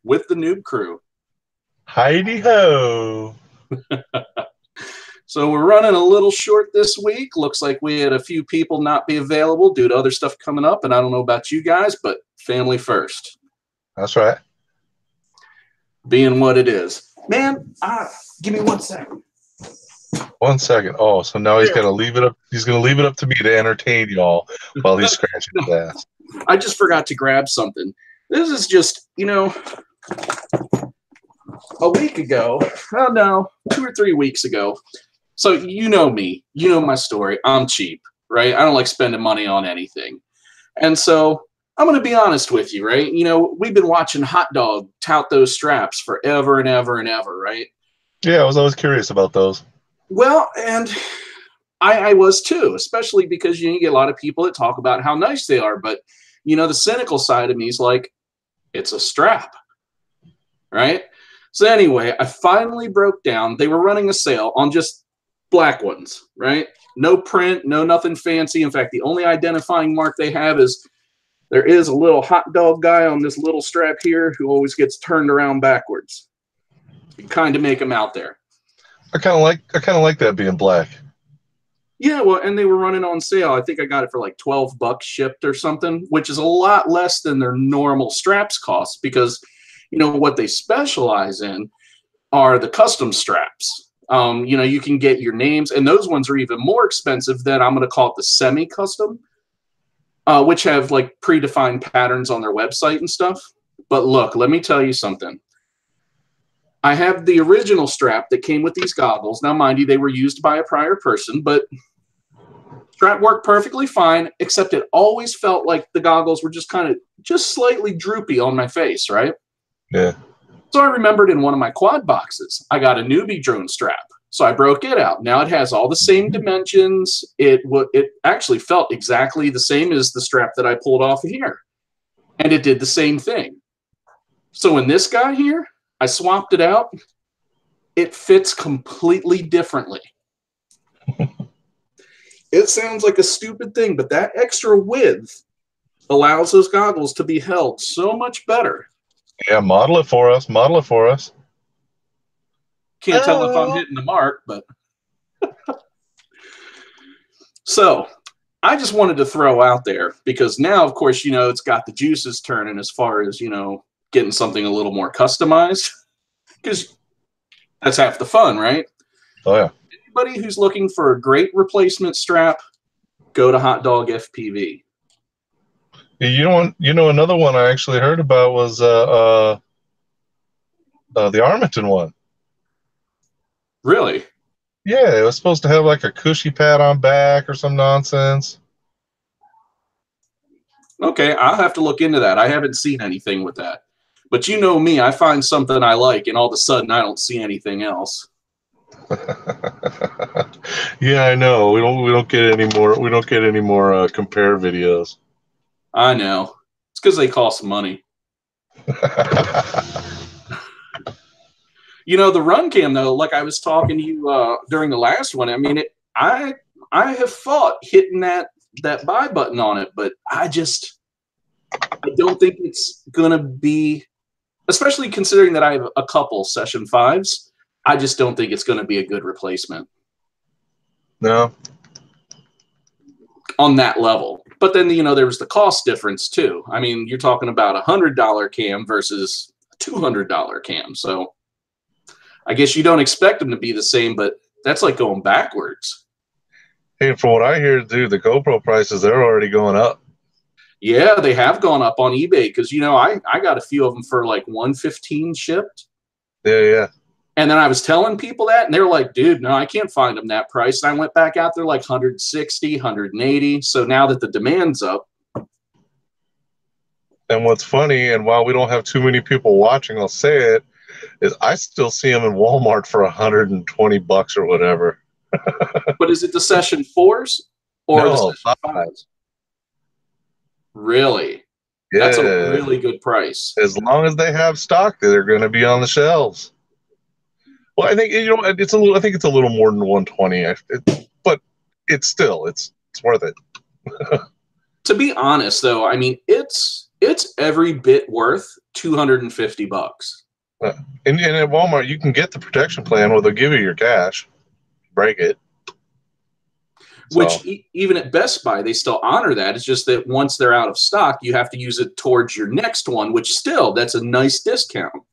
with the Noobcrew. Heidi ho! So we're running a little short this week. Looks like we had a few people not be available due to other stuff coming up, and I don't know about you guys, but family first. That's right. Being what it is. Man, give me 1 second. 1 second. Oh, so now he's gonna leave it up. He's gonna leave it up to me to entertain y'all while he's scratching his ass. I just forgot to grab something. This is just, a week ago. Oh no, 2 or 3 weeks ago. So you know me, you know my story. I'm cheap, right? I don't like spending money on anything. And so I'm going to be honest with you, right? We've been watching HotDog tout those straps forever and ever and ever, right? Yeah, I was always curious about those. Well, and I was too, especially because you get a lot of people that talk about how nice they are. But, the cynical side of me is like, it's a strap, right? So anyway, I finally broke down. They were running a sale on just black ones, right? No print, no nothing fancy. In fact, the only identifying mark they have is there is a little hot dog guy on this little strap here who always gets turned around backwards. You kind of make him out there. I kind of like that being black. Yeah, well, and they were running on sale. I think I got it for like $12 shipped or something, which is a lot less than their normal straps cost because, what they specialize in are the custom straps. You can get your names, and those ones are even more expensive than I'm going to call it the semi-custom, which have like predefined patterns on their website and stuff. But look, let me tell you something. I have the original strap that came with these goggles. Now, mind you, they were used by a prior person, but strap worked perfectly fine, except it always felt like the goggles were just slightly droopy on my face, right? Yeah. So I remembered in one of my quad boxes, I got a newbie drone strap. So I broke it out. Now it has all the same dimensions. It actually felt exactly the same as the strap that I pulled off of here. And it did the same thing. So in this guy here, I swapped it out. It fits completely differently. It sounds like a stupid thing, but that extra width allows those goggles to be held so much better. Yeah, model it for us. Model it for us. Can't tell if I'm hitting the mark, but so I just wanted to throw out there because now, of course, it's got the juices turning as far as, getting something a little more customized because that's half the fun, right? Oh, yeah. Anybody who's looking for a great replacement strap, go to HotDog FPV. Another one I actually heard about was the Armington one. Really? Yeah, it was supposed to have like a cushy pad on back or some nonsense. Okay, I'll have to look into that. I haven't seen anything with that. But you know me, I find something I like, and all of a sudden I don't see anything else. Yeah, I know. We don't get any more compare videos. I know. It's because they cost money. The run cam though, like I was talking to you during the last one. I mean, I have fought hitting that buy button on it, but I don't think it's gonna be, especially considering that I have a couple Session 5s. I just don't think it's gonna be a good replacement. No. On that level. But then, there was the cost difference too. I mean, you're talking about $100 cam versus a $200 cam. So I guess you don't expect them to be the same, but that's like going backwards. Hey, from what I hear, dude, the GoPro prices, they're already going up. Yeah, they have gone up on eBay because, I got a few of them for like $115 shipped. Yeah. And then I was telling people that, and they're like, dude, no, I can't find them that price. And I went back out there like 160, 180. So now that the demand's up. And what's funny, and while we don't have too many people watching, I'll say it, is I still see them in Walmart for $120 or whatever. But is it the Session 4s or no, the Session 5s? Really? Yeah. That's a really good price. As long as they have stock, they're going to be on the shelves. Well, I think it's a little. I think it's a little more than 120, but it's worth it. To be honest, though, I mean it's every bit worth $250. And at Walmart, you can get the protection plan where they'll give you your cash, break it. Which even at Best Buy, they still honor that. It's just that once they're out of stock, you have to use it towards your next one, which still, that's a nice discount.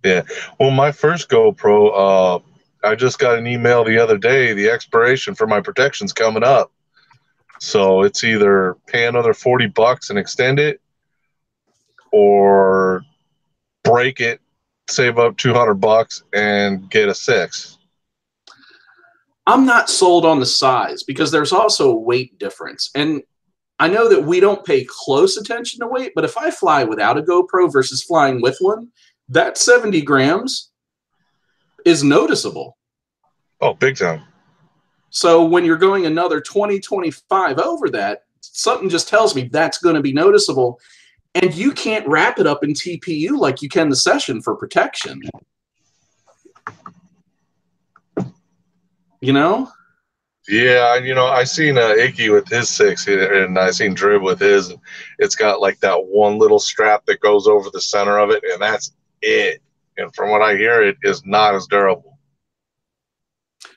Yeah. Well, my first GoPro, I just got an email the other day. The expiration for my protection's coming up. So it's either pay another $40 and extend it, or break it, save up $200 and get a 6. I'm not sold on the size because there's also a weight difference. And I know that we don't pay close attention to weight, but if I fly without a GoPro versus flying with one, that 70 grams is noticeable. Oh, big time. So when you're going another 20, 25 over that, something just tells me that's going to be noticeable. And you can't wrap it up in TPU like you can the Session for protection. You know? Yeah, I seen Icky with his 6, and I seen Drib with his. It's got like that one little strap that goes over the center of it, and that's it. And from what I hear, it is not as durable.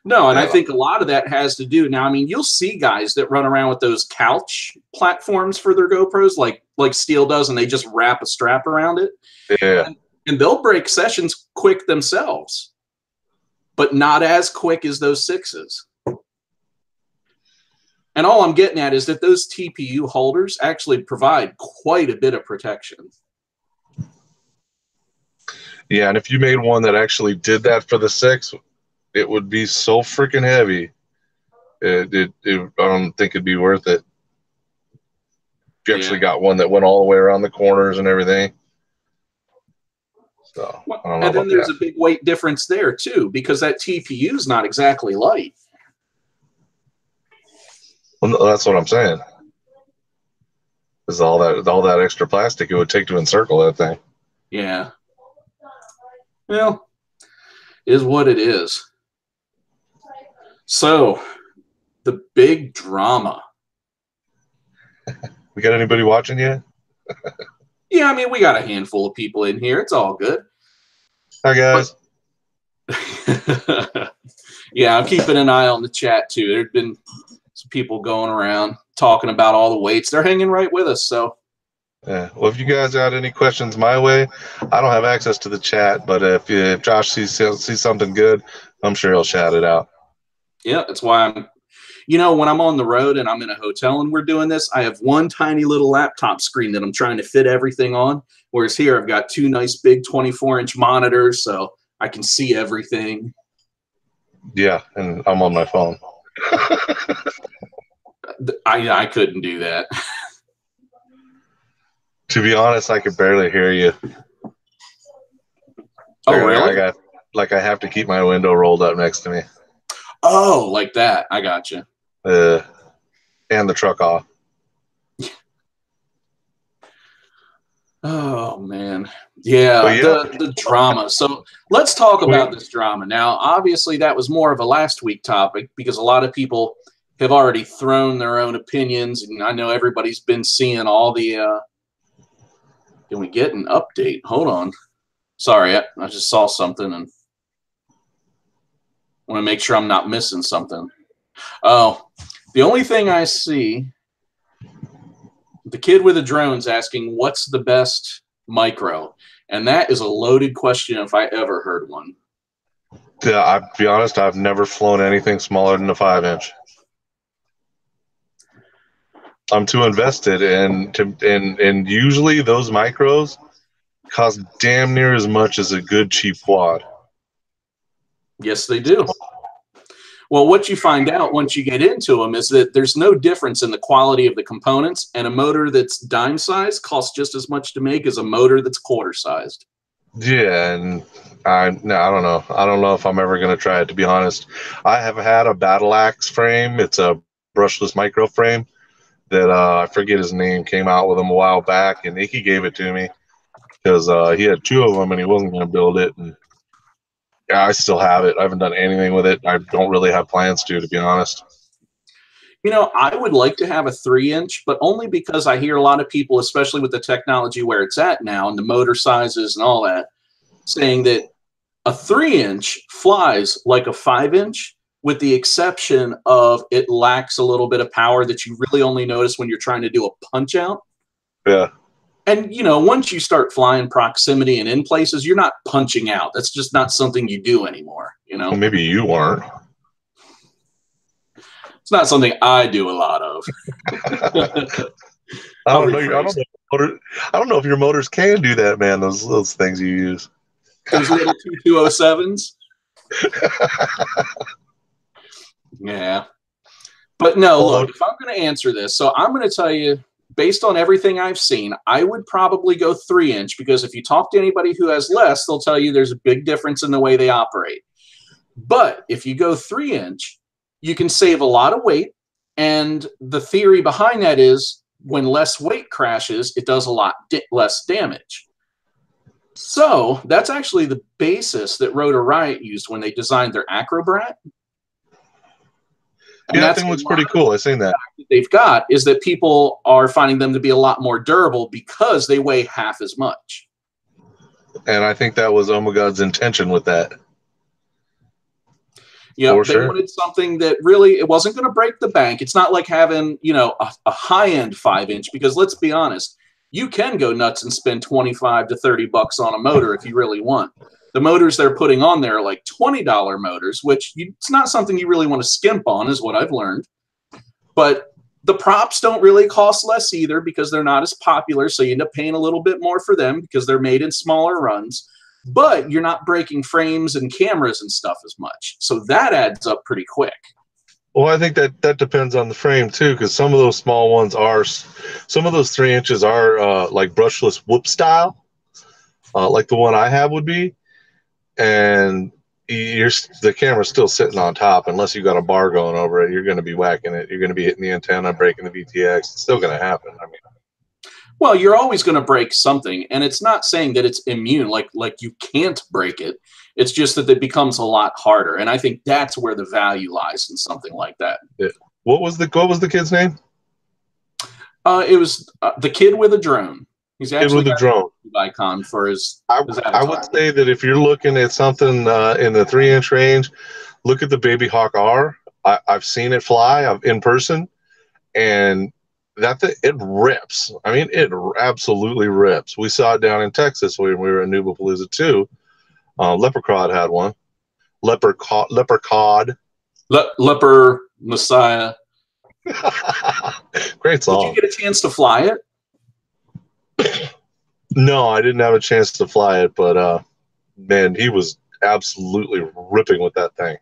No, and I think a lot of that has to do. Now, I mean, you'll see guys that run around with those couch platforms for their GoPros, like Steel does, and they just wrap a strap around it. Yeah. And they'll break Sessions quick themselves, but not as quick as those 6s. And all I'm getting at is that those TPU holders actually provide quite a bit of protection. Yeah, and if you made one that actually did that for the 6, it would be so freaking heavy. I don't think it'd be worth it. If you actually got one that went all the way around the corners and everything. So, I don't know. And then there's a big weight difference there too, because that TPU is not exactly light. Well, that's what I'm saying. Is all that extra plastic it would take to encircle that thing. Yeah. Well, is what it is. So, the big drama. We got anybody watching yet? Yeah, I mean, we got a handful of people in here. It's all good. Hi, guys. Yeah, I'm keeping an eye on the chat, too. There's been some people going around talking about all the weights. They're hanging right with us, so. Yeah. Well, if you guys got any questions my way, I don't have access to the chat, but if Josh sees something good, I'm sure he'll shout it out. Yeah, that's why I'm, when I'm on the road and I'm in a hotel and we're doing this, I have one tiny little laptop screen that I'm trying to fit everything on. Whereas here I've got 2 nice big 24-inch monitors, so I can see everything. Yeah, and I'm on my phone. I couldn't do that. To be honest, I could barely hear you. Oh, really? I have to keep my window rolled up next to me. Oh, like that. I got you. And the truck off. Oh, man. Yeah, the drama. So let's talk about this drama. Now, obviously, that was more of a last week topic because a lot of people have already thrown their own opinions. And I know everybody's been seeing all the can we get an update? Hold on. Sorry, I just saw something and want to make sure I'm not missing something. Oh, the only thing I see, the kid with the drone's asking, what's the best micro? And that is a loaded question if I ever heard one. Yeah, I'll be honest, I've never flown anything smaller than a 5-inch. I'm too invested, and usually those micros cost damn near as much as a good cheap quad. Yes, they do. Well, what you find out once you get into them is that there's no difference in the quality of the components, and a motor that's dime sized costs just as much to make as a motor that's quarter sized. Yeah, and I don't know. I don't know if I'm ever going to try it, to be honest. I have had a Battle Axe frame. It's a brushless micro frame that I forget his name, came out with them a while back, and he gave it to me because he had 2 of them and he wasn't going to build it. And yeah, I still have it. I haven't done anything with it. I don't really have plans to be honest. You know, I would like to have a 3-inch, but only because I hear a lot of people, especially with the technology where it's at now and the motor sizes and all that, saying that a 3-inch flies like a 5-inch, with the exception of it lacks a little bit of power that you really only notice when you're trying to do a punch out. Yeah. And, you know, once you start flying proximity and in places, you're not punching out. That's just not something you do anymore, you know? Well, maybe you weren't. It's not something I do a lot of. I don't know if your motors can do that, man. Those things you use. Those little 2207s. Yeah. But no, look, if I'm going to answer this, so I'm going to tell you, based on everything I've seen, I would probably go 3-inch, because if you talk to anybody who has less, they'll tell you there's a big difference in the way they operate. But if you go 3-inch, you can save a lot of weight. And the theory behind that is when less weight crashes, it does a lot less damage. So that's actually the basis that Rotor Riot used when they designed their Acrobrat. And that thing looks pretty cool. I've seen that. They've got is that people are finding them to be a lot more durable because they weigh half as much. And I think that was Omega's intention with that. Yeah, they wanted something that really, it wasn't going to break the bank. It's not like having, you know, a high-end 5-inch, because let's be honest, you can go nuts and spend $25 to $30 on a motor if you really want. The motors they're putting on there are like $20 motors, which it's not something you really want to skimp on, is what I've learned. But the props don't really cost less either, because they're not as popular, so you end up paying a little bit more for them because they're made in smaller runs. But you're not breaking frames and cameras and stuff as much. So that adds up pretty quick. Well, I think that depends on the frame too, because some of those small ones are, some of those 3 inches are like brushless whoop style, like the one I have would be. And the camera's still sitting on top. Unless you got a bar going over it, you're going to be whacking it. You're going to be hitting the antenna, breaking the VTX. It's still going to happen. I mean, well, you're always going to break something, and it's not saying that it's immune, like you can't break it. It's just that it becomes a lot harder, and I think that's where the value lies in something like that. Yeah. What was the kid's name? It was the kid with a drone. He's actually got a drone icon for his I would say that if you're looking at something in the 3-inch range, look at the Baby Hawk R. I've seen it fly in person, and it rips. I mean, it absolutely rips. We saw it down in Texas when we were at Noobapalooza 2. Leprechaud had one. Leprechaud. Leper Messiah. Great song. Did you get a chance to fly it? No, I didn't have a chance to fly it, but man, he was absolutely ripping with that thing.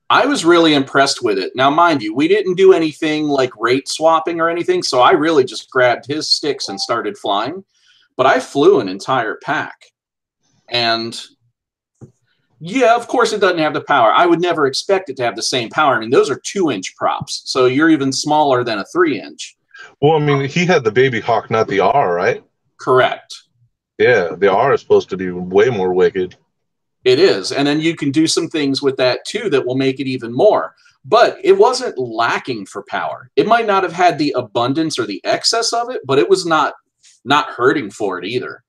I was really impressed with it. Now, mind you, we didn't do anything like rate swapping or anything, so I really just grabbed his sticks and started flying. But I flew an entire pack. And yeah, of course it doesn't have the power. I would never expect it to have the same power. I mean, those are 2-inch props, so you're even smaller than a 3-inch. Well, I mean, he had the Baby Hawk, not the R, right? Correct. Yeah, the R is supposed to be way more wicked. It is. And then you can do some things with that, too, that will make it even more. But it wasn't lacking for power. It might not have had the abundance or the excess of it, but it was not hurting for it either.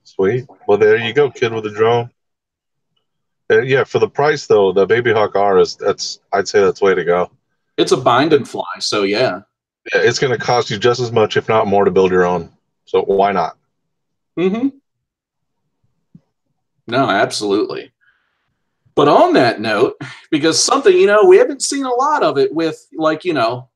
Sweet. Well, there you go, kid with a drone. Yeah, for the price, though, the Baby Hawk R I'd say that's way to go. It's a bind and fly, so yeah. Yeah, it's going to cost you just as much, if not more, to build your own. So why not? Mm-hmm. No, absolutely. But on that note, because something, we haven't seen a lot of it with, well,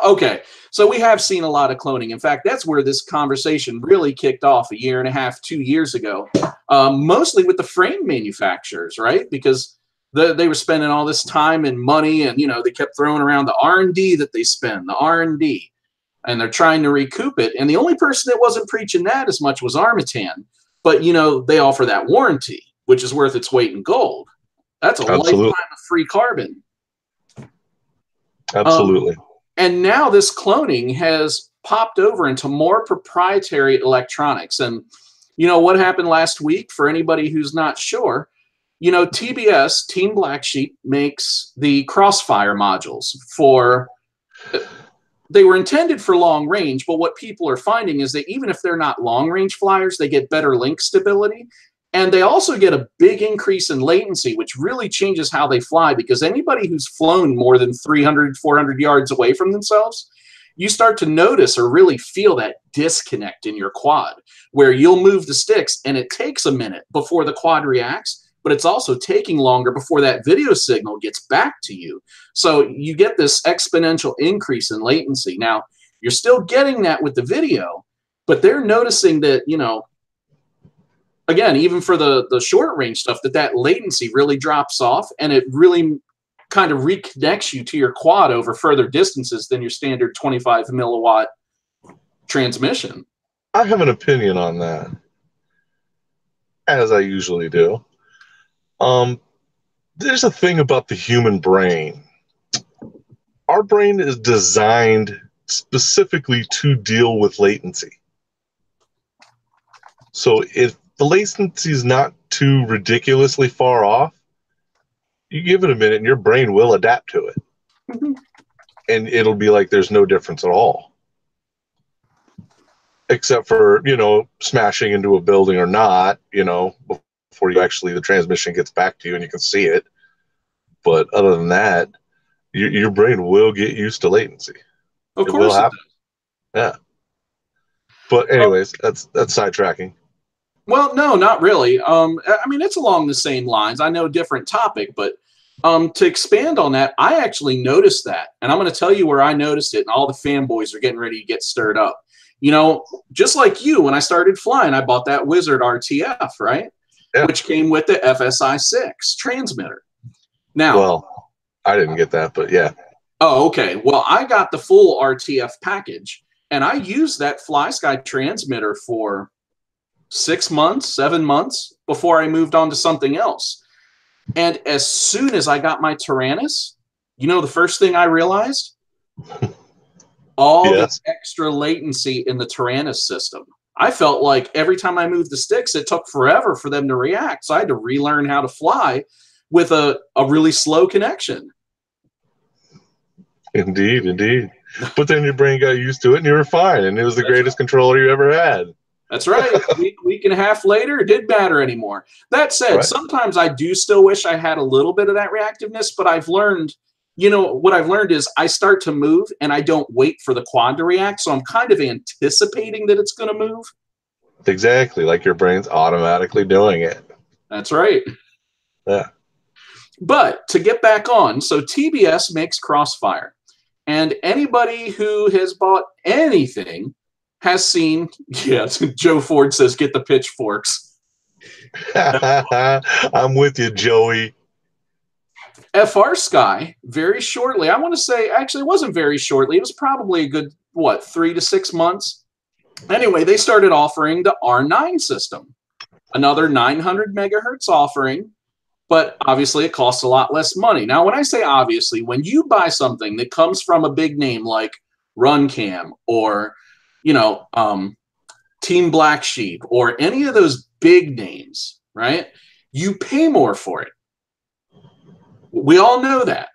okay. So we have seen a lot of cloning. In fact, that's where this conversation really kicked off 1.5 years, 2 years ago, mostly with the frame manufacturers, right? Because they were spending all this time and money, and, they kept throwing around the R&D that they spend, the R&D, and they're trying to recoup it. And the only person that wasn't preaching that as much was Armatan. But, they offer that warranty, which is worth its weight in gold. That's a lifetime of free carbon. Absolutely. And now this cloning has popped over into more proprietary electronics. And, what happened last week, for anybody who's not sure, you know, TBS, Team Black Sheep, makes the Crossfire modules for, they were intended for long range, but what people are finding is that even if they're not long range flyers, they get better link stability. And they also get a big increase in latency, which really changes how they fly, because anybody who's flown more than 300, 400 yards away from themselves, you start to notice or really feel that disconnect in your quad, where you'll move the sticks and it takes a minute before the quad reacts, but it's also taking longer before that video signal gets back to you. So you get this exponential increase in latency. Now, you're still getting that with the video, but they're noticing that, you know, again, even for the short range stuff, that latency really drops off, and it really kind of reconnects you to your quad over further distances than your standard 25 milliwatt transmission. I have an opinion on that, as I usually do. There's a thing about the human brain. Our brain is designed specifically to deal with latency. So if the latency is not too ridiculously far off, you give it a minute and your brain will adapt to it. Mm-hmm. And it'll be like there's no difference at all. Except for, you know, smashing into a building or not, you know, before you actually, the transmission gets back to you and you can see it. But other than that, your brain will get used to latency. Of course it does. Yeah. But anyways, that's sidetracking. Well, no, not really. I mean, it's along the same lines. I know, different topic, but to expand on that, I actually noticed that. And I'm going to tell you where I noticed it, and all the fanboys are getting ready to get stirred up. You know, just like you, when I started flying, I bought that Wizard RTF, right? Yeah. Which came with the FSI 6 transmitter. Now, well, I didn't get that, but yeah. Oh, okay. Well, I got the full RTF package, and I used that FrSky transmitter for 6 months, 7 months before I moved on to something else. And as soon as I got my Tyrannus, you know, the first thing I realized? All the extra latency in the Tyrannus system. I felt like every time I moved the sticks, it took forever for them to react. So I had to relearn how to fly with a really slow connection. Indeed, indeed. But then your brain got used to it and you were fine. And it was the greatest controller you ever had. That's right. Week and a half later, it didn't matter anymore. That said, sometimes I do still wish I had a little bit of that reactiveness, but I've learned, you know, what I've learned is I start to move and I don't wait for the quad to react. So I'm kind of anticipating that it's going to move. Exactly. Like your brain's automatically doing it. That's right. Yeah. But to get back on, so TBS makes Crossfire. And anybody who has bought anything has seen, yes, Joe Ford says, get the pitchforks. I'm with you, Joey. FrSky, very shortly, I want to say, actually, it wasn't very shortly. It was probably a good, 3 to 6 months. Anyway, they started offering the R9 system, another 900 megahertz offering, but obviously it costs a lot less money. Now, when I say obviously, when you buy something that comes from a big name like RunCam or, you know, Team Black Sheep or any of those big names, right, you pay more for it. We all know that.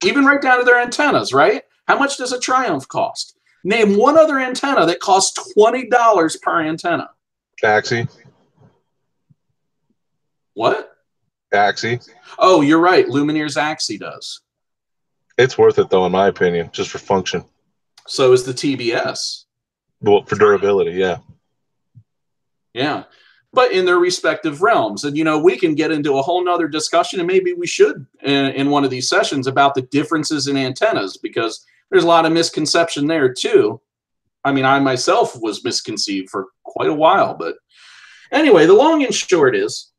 Even right down to their antennas, right? How much does a Triumph cost? Name one other antenna that costs $20 per antenna. Axie. What? Axie. Oh, you're right. Lumineer's Axie does. It's worth it, though, in my opinion, just for function. So is the TBS. Well, for durability, yeah. Yeah. But in their respective realms. And, you know, we can get into a whole nother discussion, and maybe we should in one of these sessions, about the differences in antennas, because there's a lot of misconception there, too. I mean, I myself was misconceived for quite a while. But anyway, the long and short is,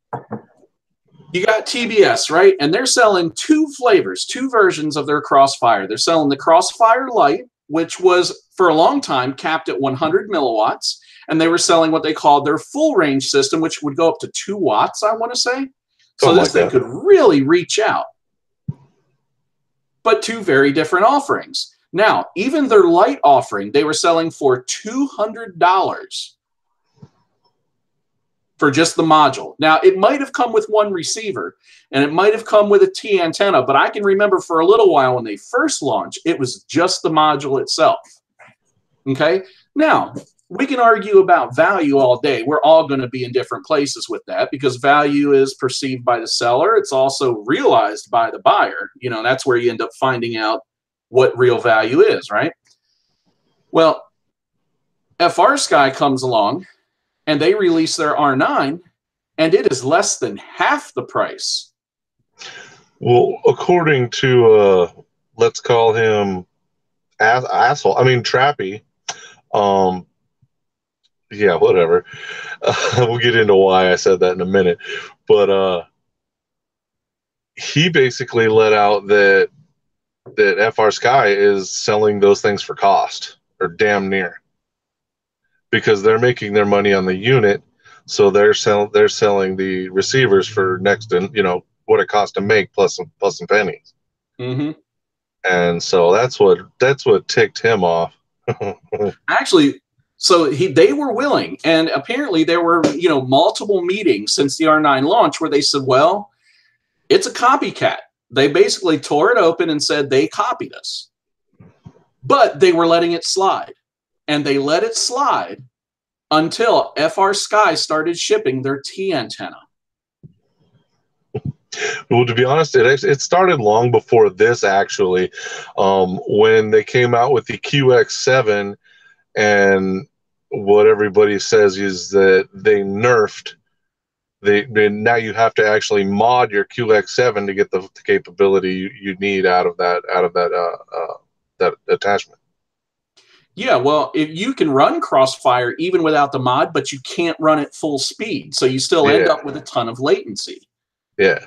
you got TBS, right? And they're selling two flavors, two versions of their Crossfire. They're selling the Crossfire Lite, which was for a long time capped at 100 milliwatts. And they were selling what they called their full range system, which would go up to 2 watts, I want to say. So this thing could really reach out. But two very different offerings. Now, even their light offering, they were selling for $200. for just the module. Now, it might have come with one receiver, and it might have come with a T antenna, but I can remember for a little while when they first launched, it was just the module itself. Okay? Now, we can argue about value all day. We're all going to be in different places with that because value is perceived by the seller. It's also realized by the buyer. You know, that's where you end up finding out what real value is, right? Well, FrSky comes along, and they release their R9, and it is less than half the price. Well, according to, let's call him asshole, I mean, Trappy, yeah, whatever. We'll get into why I said that in a minute. But he basically let out that FrSky is selling those things for cost, or damn near. Because they're making their money on the unit, so they're selling the receivers for next to, you know, what it costs to make plus some pennies. Mm-hmm. And so that's what ticked him off. Actually, so they were willing, and apparently there were, you know, multiple meetings since the R9 launch where they said, well, it's a copycat. They basically tore it open and said they copied us, but they were letting it slide. And they let it slide until FrSky started shipping their T antenna. Well, to be honest, it started long before this, actually. When they came out with the QX7, and what everybody says is that they nerfed. Now you have to actually mod your QX7 to get the capability you need out of that attachment. Yeah, well, if you can run Crossfire even without the mod, but you can't run it full speed, so you still end up with a ton of latency. Yeah.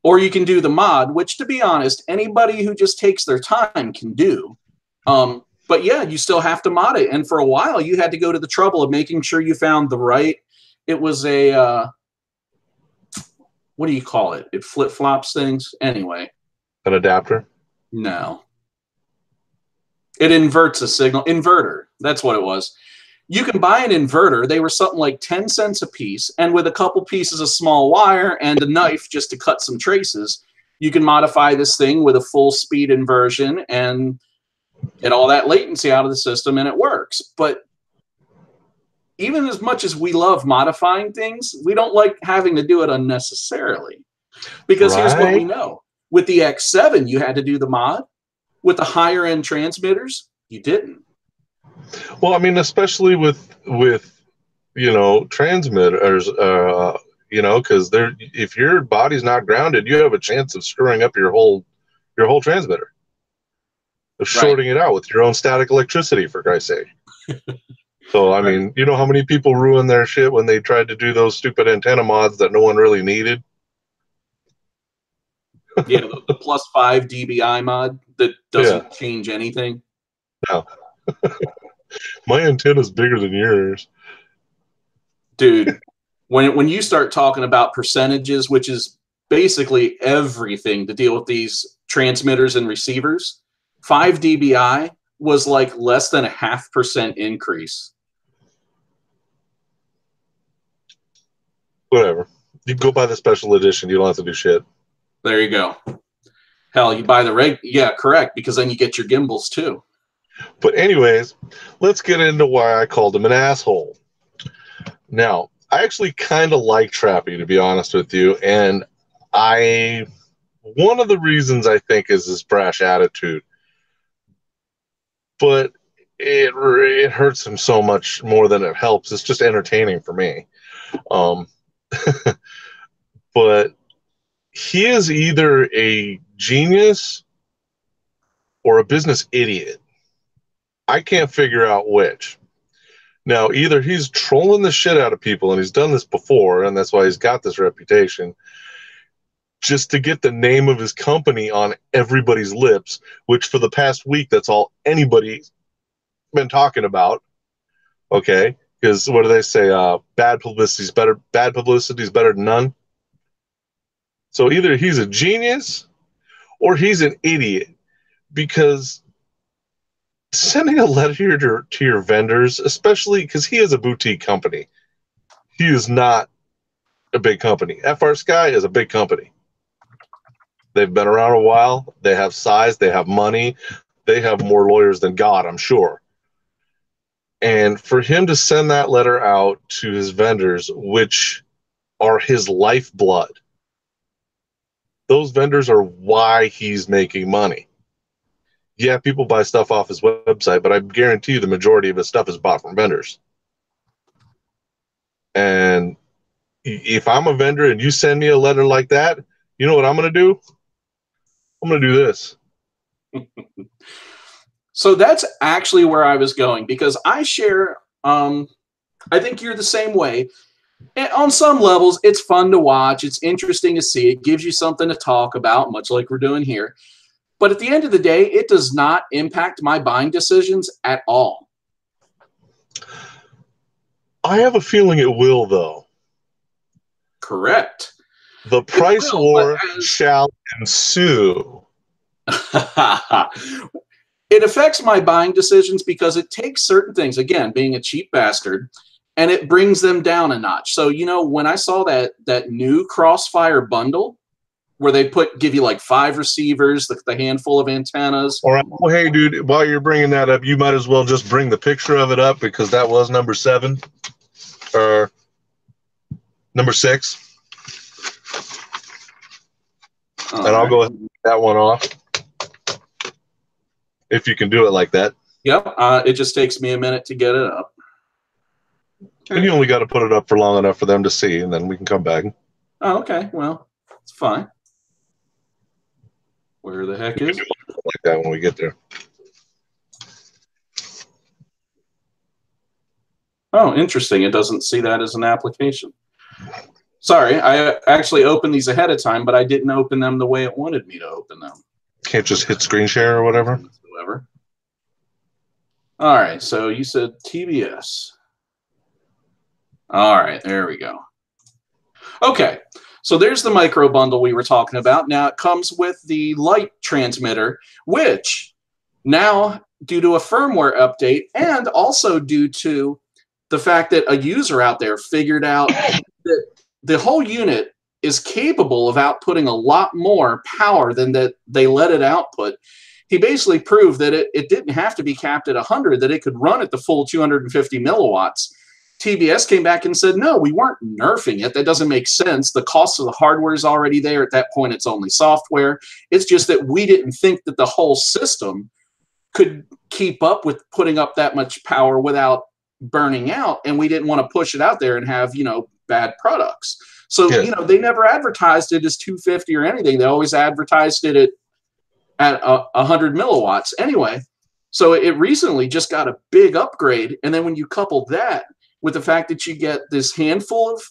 Or you can do the mod, which, to be honest, anybody who just takes their time can do. But yeah, you still have to mod it. And for a while, you had to go to the trouble of making sure you found the right. It was a what do you call it? It flip-flops things. Anyway. An adapter? No. It inverts a signal. Inverter. That's what it was. You can buy an inverter. They were something like 10 cents a piece. And with a couple pieces of small wire and a knife just to cut some traces, you can modify this thing with a full speed inversion and get all that latency out of the system, and it works. But even as much as we love modifying things, we don't like having to do it unnecessarily. Because here's what we know. With the X7, you had to do the mod. With the higher end transmitters, you didn't. Well, I mean, especially with you know, transmitters, you know, because if your body's not grounded, you have a chance of screwing up your whole transmitter, of shorting it out with your own static electricity, for Christ's sake. So, I mean, you know how many people ruin their shit when they tried to do those stupid antenna mods that no one really needed? Yeah, the +5 dBi mod that doesn't change anything. No. My antenna's bigger than yours. Dude, when you start talking about percentages, which is basically everything to deal with these transmitters and receivers, 5 dBi was like less than a 0.5% increase. Whatever. You can go buy the special edition. You don't have to do shit. There you go. Hell, you buy the yeah, correct, because then you get your gimbals too. But anyways, let's get into why I called him an asshole. Now, I actually kind of like Trappy, to be honest with you, and one of the reasons I think is his brash attitude. But it hurts him so much more than it helps. It's just entertaining for me. But he is either a genius or a business idiot. I can't figure out which. Now, either he's trolling the shit out of people, and he's done this before, and that's why he's got this reputation, just to get the name of his company on everybody's lips, which for the past week, that's all anybody's been talking about. Okay? Because what do they say? Bad publicity's better than none. So either he's a genius or he's an idiot, because sending a letter to your vendors, especially because he is a boutique company, he is not a big company. FrSky is a big company. They've been around a while. They have size. They have money. They have more lawyers than God, I'm sure. And for him to send that letter out to his vendors, which are his lifeblood, those vendors are why he's making money. Yeah, people buy stuff off his website, but I guarantee you the majority of his stuff is bought from vendors. And if I'm a vendor and you send me a letter like that, you know what I'm going to do? I'm going to do this. So that's actually where I was going, because I share, I think you're the same way. And on some levels, it's fun to watch. It's interesting to see. It gives you something to talk about, much like we're doing here. But at the end of the day, it does not impact my buying decisions at all. I have a feeling it will, though. Correct. The price war shall ensue. It affects my buying decisions because it takes certain things, again, being a cheap bastard, and it brings them down a notch. So, you know, when I saw that new Crossfire bundle where they give you like 5 receivers, the handful of antennas. All right. Well, hey, dude, while you're bringing that up, you might as well just bring the picture of it up, because that was number 7 or number 6. And I'll go ahead and take that one off, if you can do it like that. Yep. It just takes me a minute to get it up. And you only got to put it up for long enough for them to see, and then we can come back. Oh, okay. Well, it's fine. Where the heck is it? Like that when we get there. Oh, interesting. It doesn't see that as an application. Sorry, I actually opened these ahead of time, but I didn't open them the way it wanted me to open them. Can't just hit screen share or whatever? All right, so you said TBS. All right, there we go. Okay, so there's the micro bundle we were talking about. Now it comes with the light transmitter, which now, due to a firmware update and also due to the fact that a user out there figured out that the whole unit is capable of outputting a lot more power than that they let it output. He basically proved that it didn't have to be capped at 100, that it could run at the full 250 milliwatts. TBS came back and said, no, we weren't nerfing it. That doesn't make sense. The cost of the hardware is already there. At that point, it's only software. It's just that we didn't think that the whole system could keep up with putting up that much power without burning out, and we didn't want to push it out there and have, you know, bad products. So, you know, they never advertised it as 250 or anything. They always advertised it at 100 milliwatts. Anyway, so it recently just got a big upgrade. And then when you couple that with the fact that you get this handful of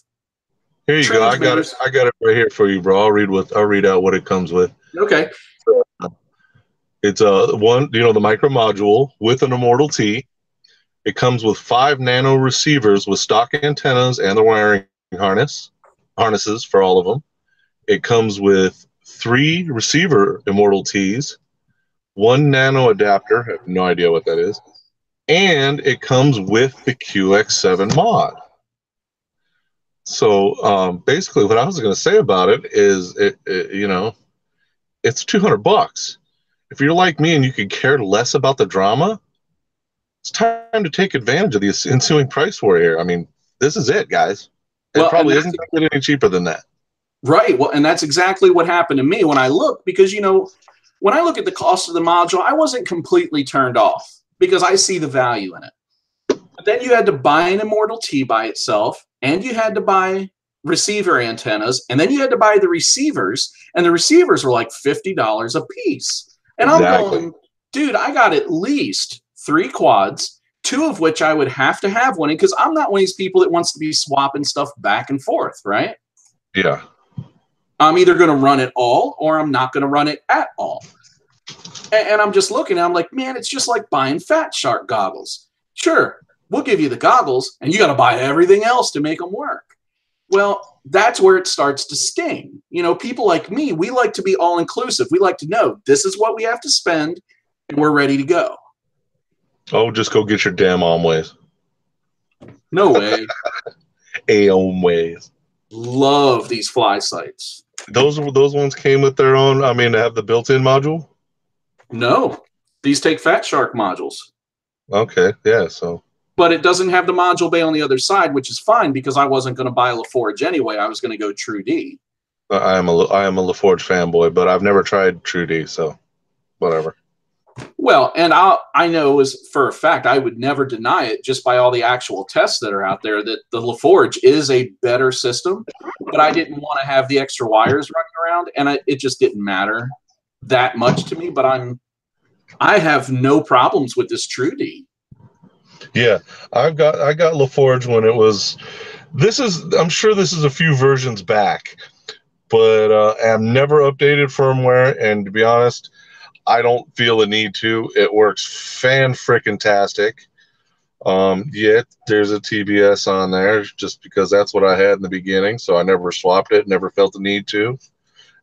here you go. I got it right here for you, bro. I'll read out what it comes with. Okay. It's one, you know, the micro module with an Immortal T. It comes with 5 nano receivers with stock antennas and the wiring harnesses for all of them. It comes with 3 receiver Immortal Ts, 1 nano adapter. I have no idea what that is. And it comes with the QX7 mod. So basically what I was going to say about it is, you know, it's $200. If you're like me and you could care less about the drama, it's time to take advantage of the ensuing price war here. I mean, this is it, guys. It probably isn't going to get any cheaper than that. Right. Well, and that's exactly what happened to me when I looked, because, you know, when I look at the cost of the module, I wasn't completely turned off because I see the value in it. But then you had to buy an Immortal T by itself, and you had to buy receiver antennas, and then you had to buy the receivers, and the receivers were like $50 a piece. And I'm going, dude, I got at least 3 quads, 2 of which I would have to have one in, because I'm not one of these people that wants to be swapping stuff back and forth, right? Yeah. I'm either going to run it all or I'm not going to run it at all. And I'm just looking, and I'm like, man, it's just like buying Fat Shark goggles. Sure, we'll give you the goggles, and you got to buy everything else to make them work. Well, that's where it starts to sting. You know, people like me, we like to be all-inclusive. We like to know this is what we have to spend, and we're ready to go. Oh, just go get your damn own ways. No way. Own ways. Love these fly sites. Those ones came with their own. I mean, they have the built-in module. No, these take Fat Shark modules. Okay, yeah. So, but it doesn't have the module bay on the other side, which is fine because I wasn't going to buy a LaForge anyway. I was going to go True D. I am a LaForge fanboy, but I've never tried True D, so whatever. Well, and I know as for a fact I would never deny it just by all the actual tests that are out there that the LaForge is a better system, but I didn't want to have the extra wires running around, and it just didn't matter that much to me. But I have no problems with this True D. Yeah, I got LaForge when it was. I'm sure this is a few versions back, but I've never updated firmware, and to be honest, I don't feel the need to. It works fan-frickin-tastic. Yeah, there's a TBS on there just because that's what I had in the beginning, so I never swapped it, never felt the need to,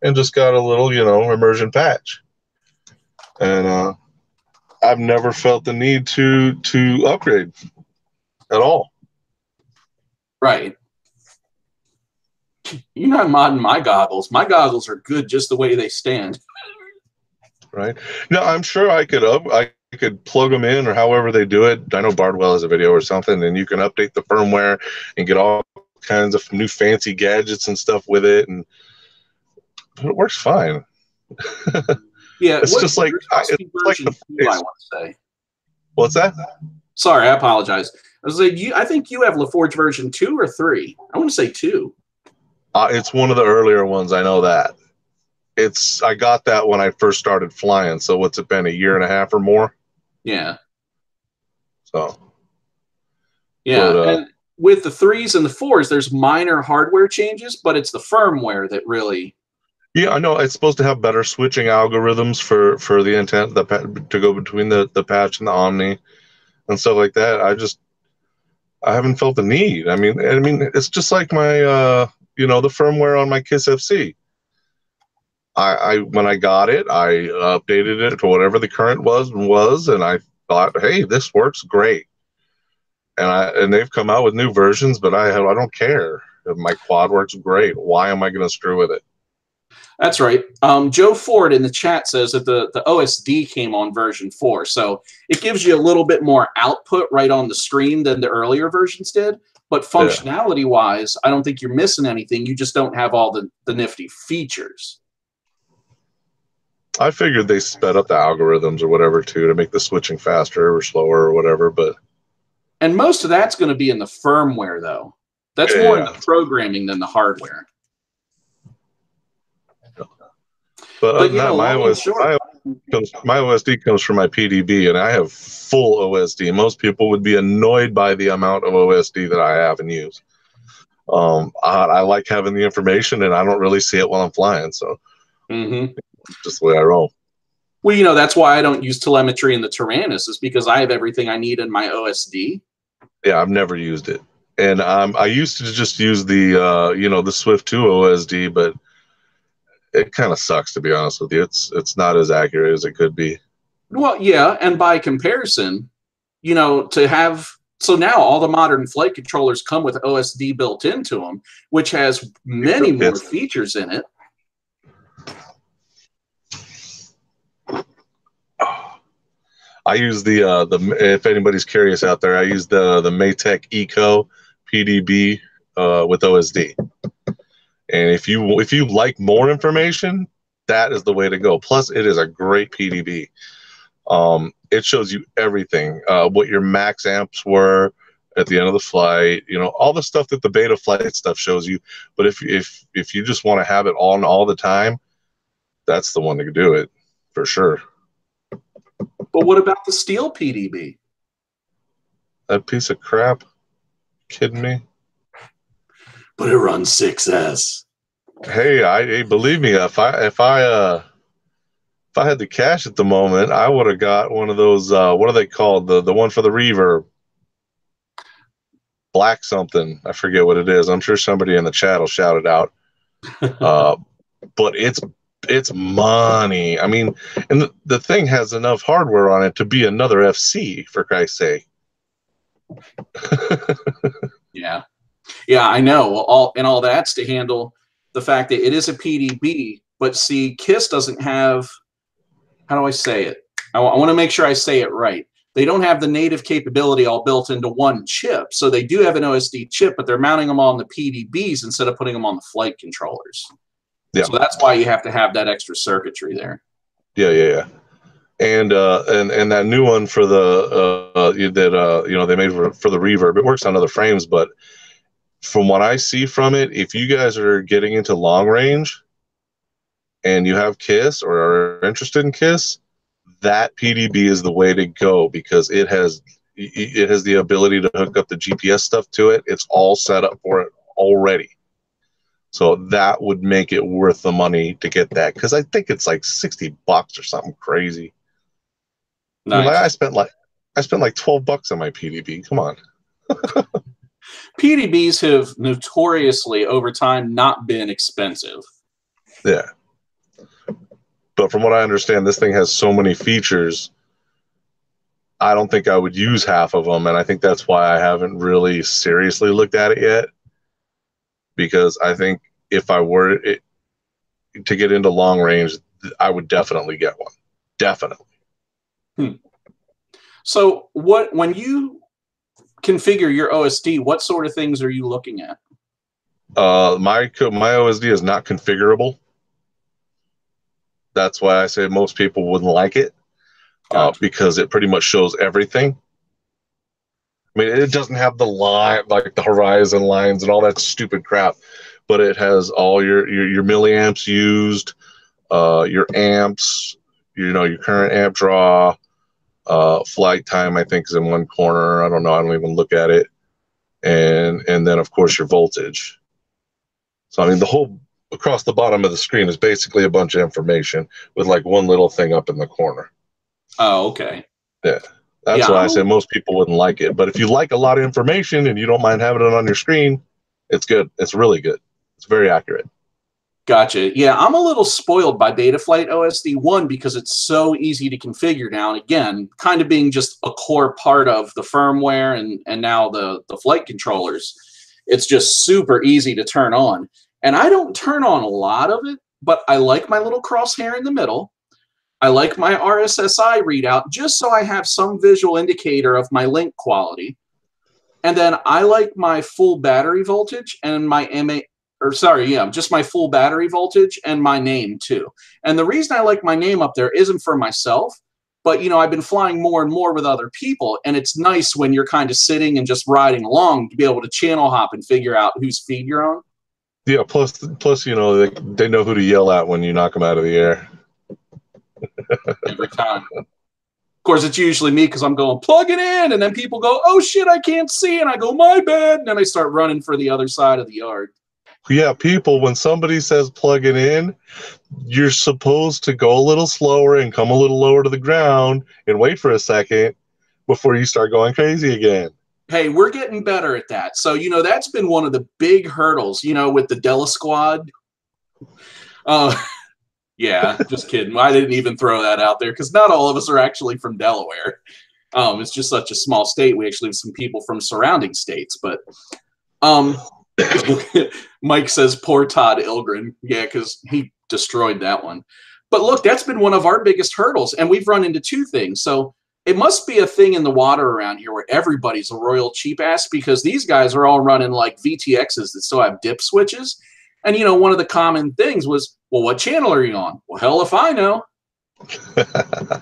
and just got a little, immersion patch. And I've never felt the need to upgrade at all. Right. You're not modding my goggles. My goggles are good just the way they stand. Right. Now, I'm sure I could plug them in or however they do it. I know Bardwell has a video or something, and you can update the firmware and get all kinds of new fancy gadgets and stuff with it, and it works fine. Yeah, it's just like I want to say. What's that? Sorry, I apologize. I was like, I think you have LaForge version 2 or 3. I want to say 2. It's one of the earlier ones. I know that. I got that when I first started flying. So what's it been, a year and a half or more? Yeah. So. Yeah, but, and with the 3s and the 4s, there's minor hardware changes, but it's the firmware that really. Yeah, I know it's supposed to have better switching algorithms for the intent to go between the patch and the Omni and stuff like that. I haven't felt the need. I mean, it's just like my the firmware on my KISS FC. When I got it, I updated it to whatever the current was, and I thought, hey, this works great. And they've come out with new versions, but I don't care. My quad works great. Why am I going to screw with it? That's right. Joe Ford in the chat says that the OSD came on version 4, so it gives you a little bit more output right on the screen than the earlier versions did. But functionality-wise, I don't think you're missing anything. You just don't have all the nifty features. I figured they sped up the algorithms or whatever too to make the switching faster or slower or whatever, and most of that's going to be in the firmware, though. That's more in the programming than the hardware. But other than that, my OSD comes from my PDB, and I have full OSD. Most people would be annoyed by the amount of OSD that I have and use. I like having the information, and I don't really see it while I'm flying, so just the way I roll. Well, that's why I don't use telemetry in the Tyrannus, is because I have everything I need in my OSD. Yeah, I've never used it, and I used to just use the the Swift 2 OSD, but it kind of sucks, to be honest with you. It's not as accurate as it could be. Well, yeah, and by comparison, to have so now all the modern flight controllers come with OSD built into them, which has many more features in it. I use the if anybody's curious out there, I use the Maytech Eco PDB with OSD. And if you like more information, that is the way to go. Plus, it is a great PDB. It shows you everything, what your max amps were at the end of the flight, all the stuff that the beta flight stuff shows you. But if you just want to have it on all the time, that's the one to do it for sure. But what about the steel PDB? That piece of crap? Kidding me? But it runs 6S. Hey, believe me, if I had the cash at the moment, I would have got one of those. What are they called? The one for the reverb. Black something. I forget what it is. I'm sure somebody in the chat will shout it out. But it's money. I mean, and the thing has enough hardware on it to be another FC, for Christ's sake. Yeah. Yeah, I know. All that's to handle the fact that it is a PDB, but see, KISS doesn't have, how do I say it? I want to make sure I say it right. They don't have the native capability all built into one chip. So they do have an OSD chip, but they're mounting them on the PDBs instead of putting them on the flight controllers. Yeah. So that's why you have to have that extra circuitry there. Yeah. And that new one for the they made for the reverb, it works on other frames, but from what I see from it, if you guys are getting into long range and you have KISS or are interested in KISS, that PDB is the way to go because it has the ability to hook up the GPS stuff to it. It's all set up for it already. So that would make it worth the money to get that because I think it's like $60 or something crazy. Nice. I mean, I spent like $12 on my PDB. Come on. PDBs have notoriously over time not been expensive. Yeah. But from what I understand, this thing has so many features. I don't think I would use half of them, and I think that's why I haven't really seriously looked at it yet. Because I think if I were to get into long range, I would definitely get one. Definitely. So when you configure your OSD, what sort of things are you looking at? My OSD is not configurable. That's why I say most people wouldn't like it. Gotcha. Because it pretty much shows everything. I mean, it doesn't have the line, like the horizon lines and all that stupid crap, but it has all your milliamps used, your amps, your current amp draw, flight time, I think, is in one corner. I don't know. I don't even look at it. And then, of course, your voltage. So, I mean, the whole across the bottom of the screen is basically a bunch of information with like one little thing up in the corner. Oh, okay. Yeah. That's why I say most people wouldn't like it. But if you like a lot of information and you don't mind having it on your screen, it's good. It's really good. It's very accurate. Gotcha. Yeah, I'm a little spoiled by Betaflight OSD 1 because it's so easy to configure now. And again, kind of being just a core part of the firmware and now the flight controllers, it's just super easy to turn on. And I don't turn on a lot of it, but I like my little crosshair in the middle. I like my RSSI readout just so I have some visual indicator of my link quality. And then I like my full battery voltage and my just my full battery voltage and my name too. And the reason I like my name up there isn't for myself, but I've been flying more and more with other people, and it's nice when you're kind of sitting and just riding along to be able to channel hop and figure out whose feed you're on. Yeah, plus they know who to yell at when you knock them out of the air. Every time. Of course, it's usually me because I'm going, plug it in, and then people go, oh shit, I can't see, and I go, my bad, and then I start running for the other side of the yard. Yeah, people, when somebody says plug it in, you're supposed to go a little slower and come a little lower to the ground and wait for a second before you start going crazy again. Hey, we're getting better at that. So, that's been one of the big hurdles, with the Della Squad. Yeah, just kidding. I didn't even throw that out there because not all of us are actually from Delaware. It's just such a small state. We actually have some people from surrounding states. But Mike says, poor Todd Ilgren. Yeah, because he destroyed that one. But look, that's been one of our biggest hurdles. And we've run into two things. So it must be a thing in the water around here where everybody's a royal cheap ass because these guys are all running like VTXs that still have dip switches. And, one of the common things was, well, what channel are you on? Well, hell if I know.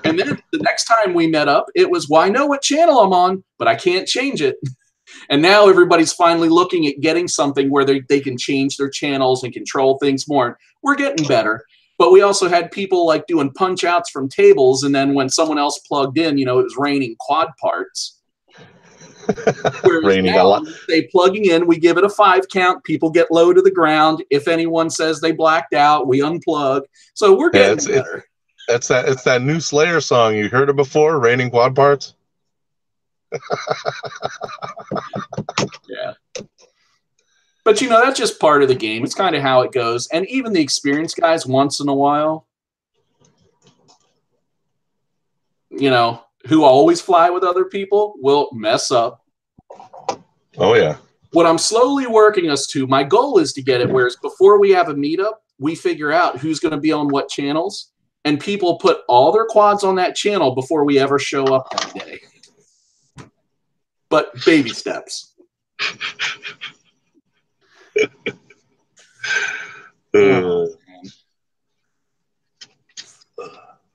And then the next time we met up, it was, well, I know what channel I'm on, but I can't change it. And now everybody's finally looking at getting something where they can change their channels and control things more. We're getting better. But we also had people like doing punch outs from tables. And then when someone else plugged in, it was raining quad parts. Raining a lot. They plugging in, we give it a 5 count. People get low to the ground. If anyone says they blacked out, we unplug. So we're getting better. It's that new Slayer song. You heard it before? Raining quad parts. Yeah. But that's just part of the game. It's kind of how it goes. And even the experienced guys, once in a while, who always fly with other people, will mess up. Oh yeah. What I'm slowly working us to, my goal is to get it whereas before we have a meetup, we figure out who's going to be on what channels, and people put all their quads on that channel before we ever show up that day. But baby steps.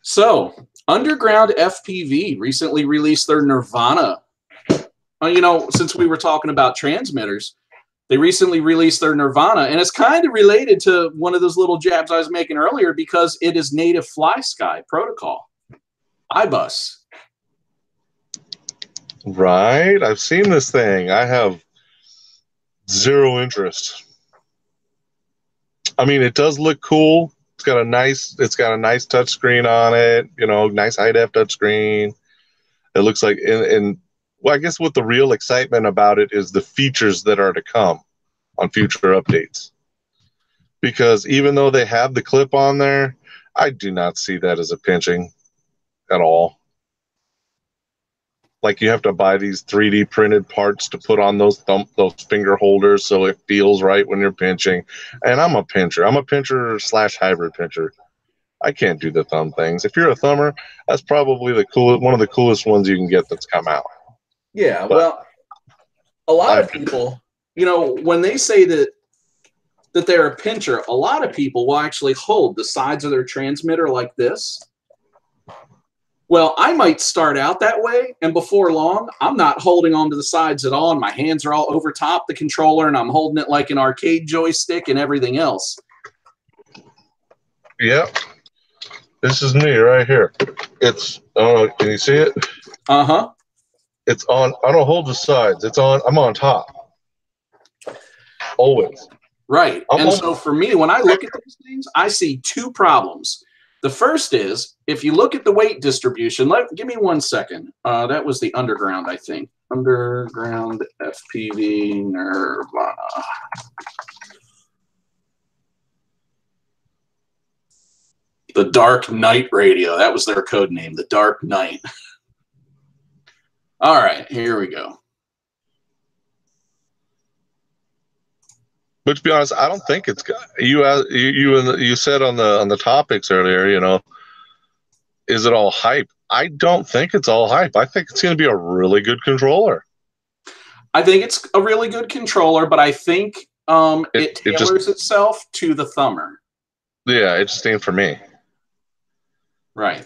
So, Underground FPV recently released their Nirvana. You know, since we were talking about transmitters, they recently released their Nirvana, and it's kind of related to one of those little jabs I was making earlier because it is native FrSky protocol, iBus. Right, I've seen this thing. I have zero interest. I mean, it does look cool. It's got a nice touch screen on it. You know, nice high def touch screen. It looks like, well, I guess what the real excitement about it is the features that are to come on future updates. Because even though they have the clip on there, I do not see that as a pinching at all. Like you have to buy these 3D printed parts to put on those finger holders so it feels right when you're pinching. And I'm a pincher. I'm a pincher / hybrid pincher. I can't do the thumb things. If you're a thumber, that's probably one of the coolest ones you can get that's come out. Yeah, well, a lot of people, you know, when they say that they're a pincher, a lot of people will actually hold the sides of their transmitter like this. Well, I might start out that way, and before long, I'm not holding onto the sides at all, and my hands are all over top the controller, and I'm holding it like an arcade joystick and everything else. Yep. This is me right here. It's, can you see it? Uh-huh. It's on, I don't hold the sides. It's on, I'm on top. Always. Right. And so for me, when I look at these things, I see two problems. The first is, if you look at the weight distribution, give me 1 second. That was the Underground, I think. Underground FPV Nirvana. The Dark Knight Radio. That was their code name, the Dark Knight. All right, here we go. But to be honest, I don't think it's you said on the topics earlier, you know, is it all hype? I don't think it's all hype. I think it's going to be a really good controller. I think it's a really good controller, but I think it tailors itself to the thumber. Yeah, it just ain't for me. Right.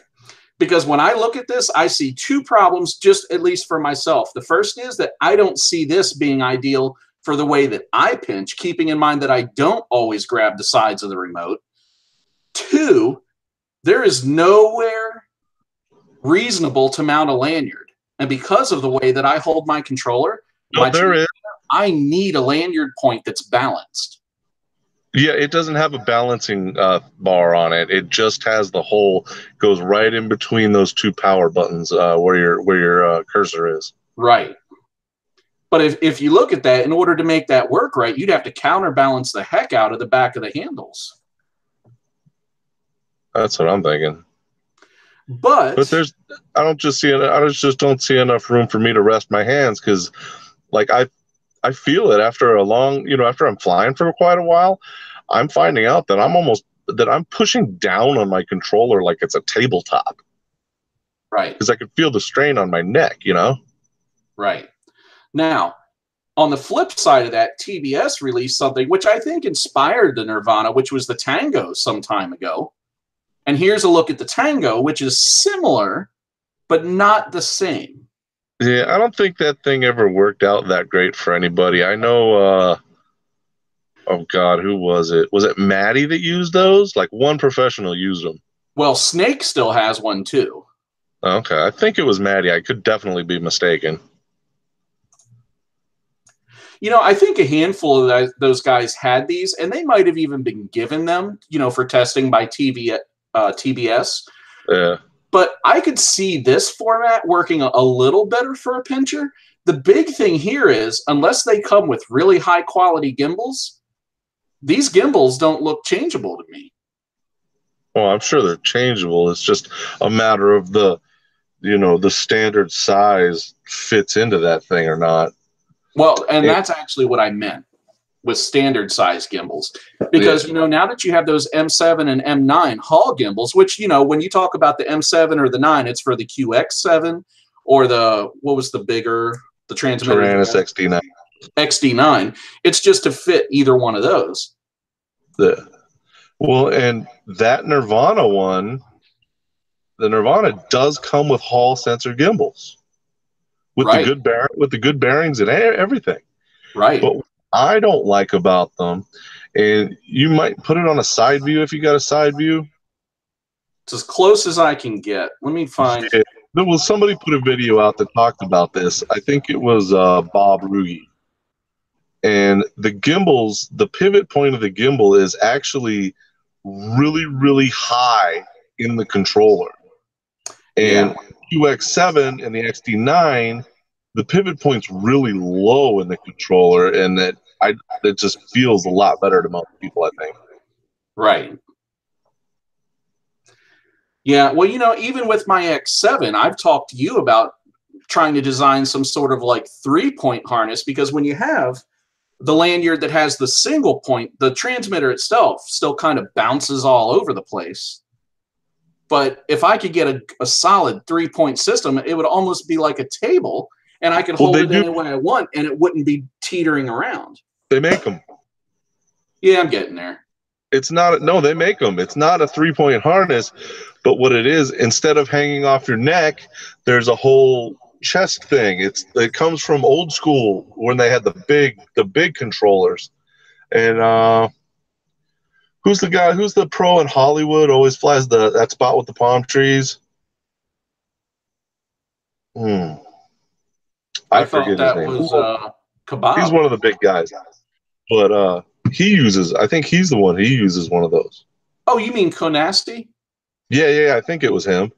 Because when I look at this, I see two problems, just at least for myself. The first is that I don't see this being ideal for the way that I pinch, keeping in mind that I don't always grab the sides of the remote. Two, there is nowhere reasonable to mount a lanyard. And because of the way that I hold my controller, I need a lanyard point that's balanced. Yeah, it doesn't have a balancing bar on it. It just has the hole, goes right in between those two power buttons where your cursor is. Right. But if you look at that, in order to make that work right, you'd have to counterbalance the heck out of the back of the handles. That's what I'm thinking. But I just don't see enough room for me to rest my hands because, like, I feel it after after I'm flying for quite a while. I'm finding out that I'm pushing down on my controller like it's a tabletop. Right. Because I can feel the strain on my neck, you know? Right. Now, on the flip side of that, TBS released something which I think inspired the Nirvana, which was the Tango some time ago. And here's a look at the Tango, which is similar, but not the same. Yeah, I don't think that thing ever worked out that great for anybody. I know, oh God, who was it? Was it Maddie that used those? Like one professional used them. Well, Snake still has one too. Okay, I think it was Maddie. I could definitely be mistaken. You know, I think a handful of those guys had these, and they might have even been given them, you know, for testing by TBS. Yeah. But I could see this format working a little better for a pincher. The big thing here is, unless they come with really high-quality gimbals, these gimbals don't look changeable to me. Well, I'm sure they're changeable. It's just a matter of the standard size fits into that thing or not. Well, and that's actually what I meant with standard size gimbals, because you know, now that you have those M7 and M9 Hall gimbals, which, you know, when you talk about the M7 or the 9, it's for the QX7 or the, what was the bigger, the transmitter, Tyrannus XD9. It's just to fit either one of those. Well, and that Nirvana one, the Nirvana does come with Hall sensor gimbals with the good bearings and everything. Right. But what I don't like about them, and you might put it on a side view if you got a side view. It's as close as I can get. Let me find. Yeah. There was somebody put a video out that talked about this. I think it was Bob Ruge. And the gimbals, the pivot point of the gimbal is actually really, really high in the controller. And QX7 and the XD9, the pivot point's really low in the controller, and it just feels a lot better to most people, I think. Right. Yeah, well, you know, even with my X7, I've talked to you about trying to design some sort of like 3-point harness, because when you have the lanyard that has the single point, the transmitter itself still kind of bounces all over the place. But if I could get a solid 3-point system, it would almost be like a table, and I could hold it any way I want, and it wouldn't be teetering around. They make them. Yeah, I'm getting there. It's not, no, they make them. It's not a 3-point harness, but what it is, instead of hanging off your neck, there's a whole chest thing. It comes from old school when they had the big controllers. And who's the pro in Hollywood always flies that spot with the palm trees? I thought that was Kebab. He's one of the big guys. But I think he's the one. He uses one of those. Oh, you mean Konasti? Yeah, I think it was him.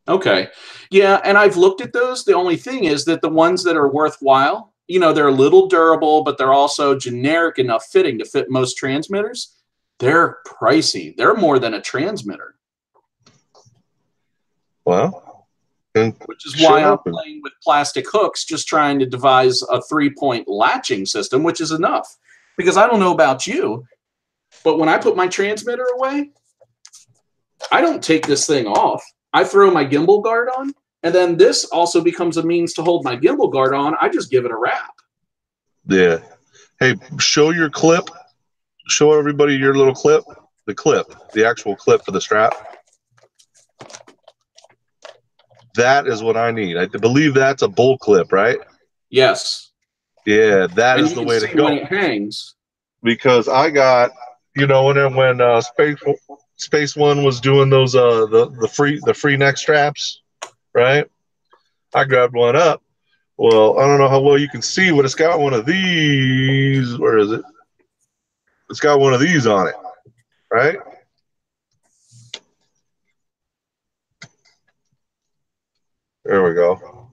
Okay. Yeah, and I've looked at those. The only thing is that the ones that are worthwhile, you know, they're a little durable, but they're also generic enough fitting to fit most transmitters. They're pricey. They're more than a transmitter. Well, which is why I'm playing with plastic hooks, just trying to devise a 3-point latching system, which is enough. Because I don't know about you, but when I put my transmitter away, I don't take this thing off. I throw my gimbal guard on, and then this also becomes a means to hold my gimbal guard on. I just give it a wrap. Yeah. Hey, show your clip. Show everybody your little clip. The actual clip for the strap. That is what I need. I believe that's a bull clip, right? Yes. Yeah, that is the way to go. When it hangs. Because I got, you know, when Space One was doing those the free neck straps, right? I grabbed one up. Well, I don't know how well you can see, but it's got one of these. Where is it? It's got one of these on it, right? There we go.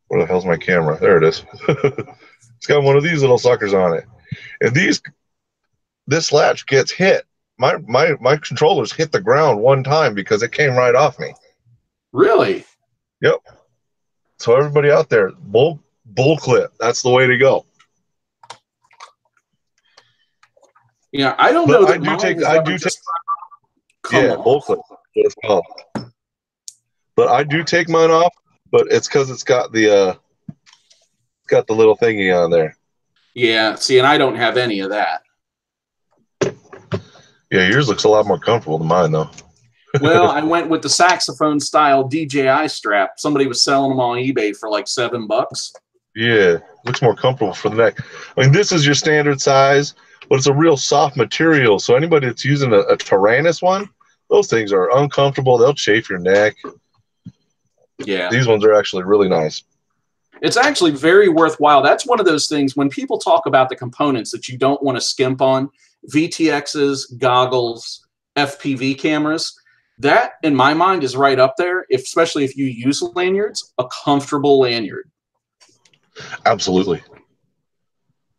Where the hell's my camera? There it is. It's got one of these little suckers on it, and this latch gets hit. My controllers hit the ground one time because it came right off me. Really? Yep. So everybody out there, bull clip. That's the way to go. Yeah, I don't know. I do take bull clip. What it's called. But I do take mine off. But it's because it's got the little thingy on there. Yeah. See, and I don't have any of that. Yeah, yours looks a lot more comfortable than mine, though. Well, I went with the saxophone style DJI strap. Somebody was selling them on eBay for like $7. Yeah, looks more comfortable for the neck. I mean, this is your standard size, but it's a real soft material. So anybody that's using a Tyrannus one, those things are uncomfortable. They'll chafe your neck. Yeah. These ones are actually really nice. It's actually very worthwhile. That's one of those things when people talk about the components that you don't want to skimp on, VTXs, goggles, FPV cameras, that in my mind is right up there, especially if you use lanyards, a comfortable lanyard. Absolutely.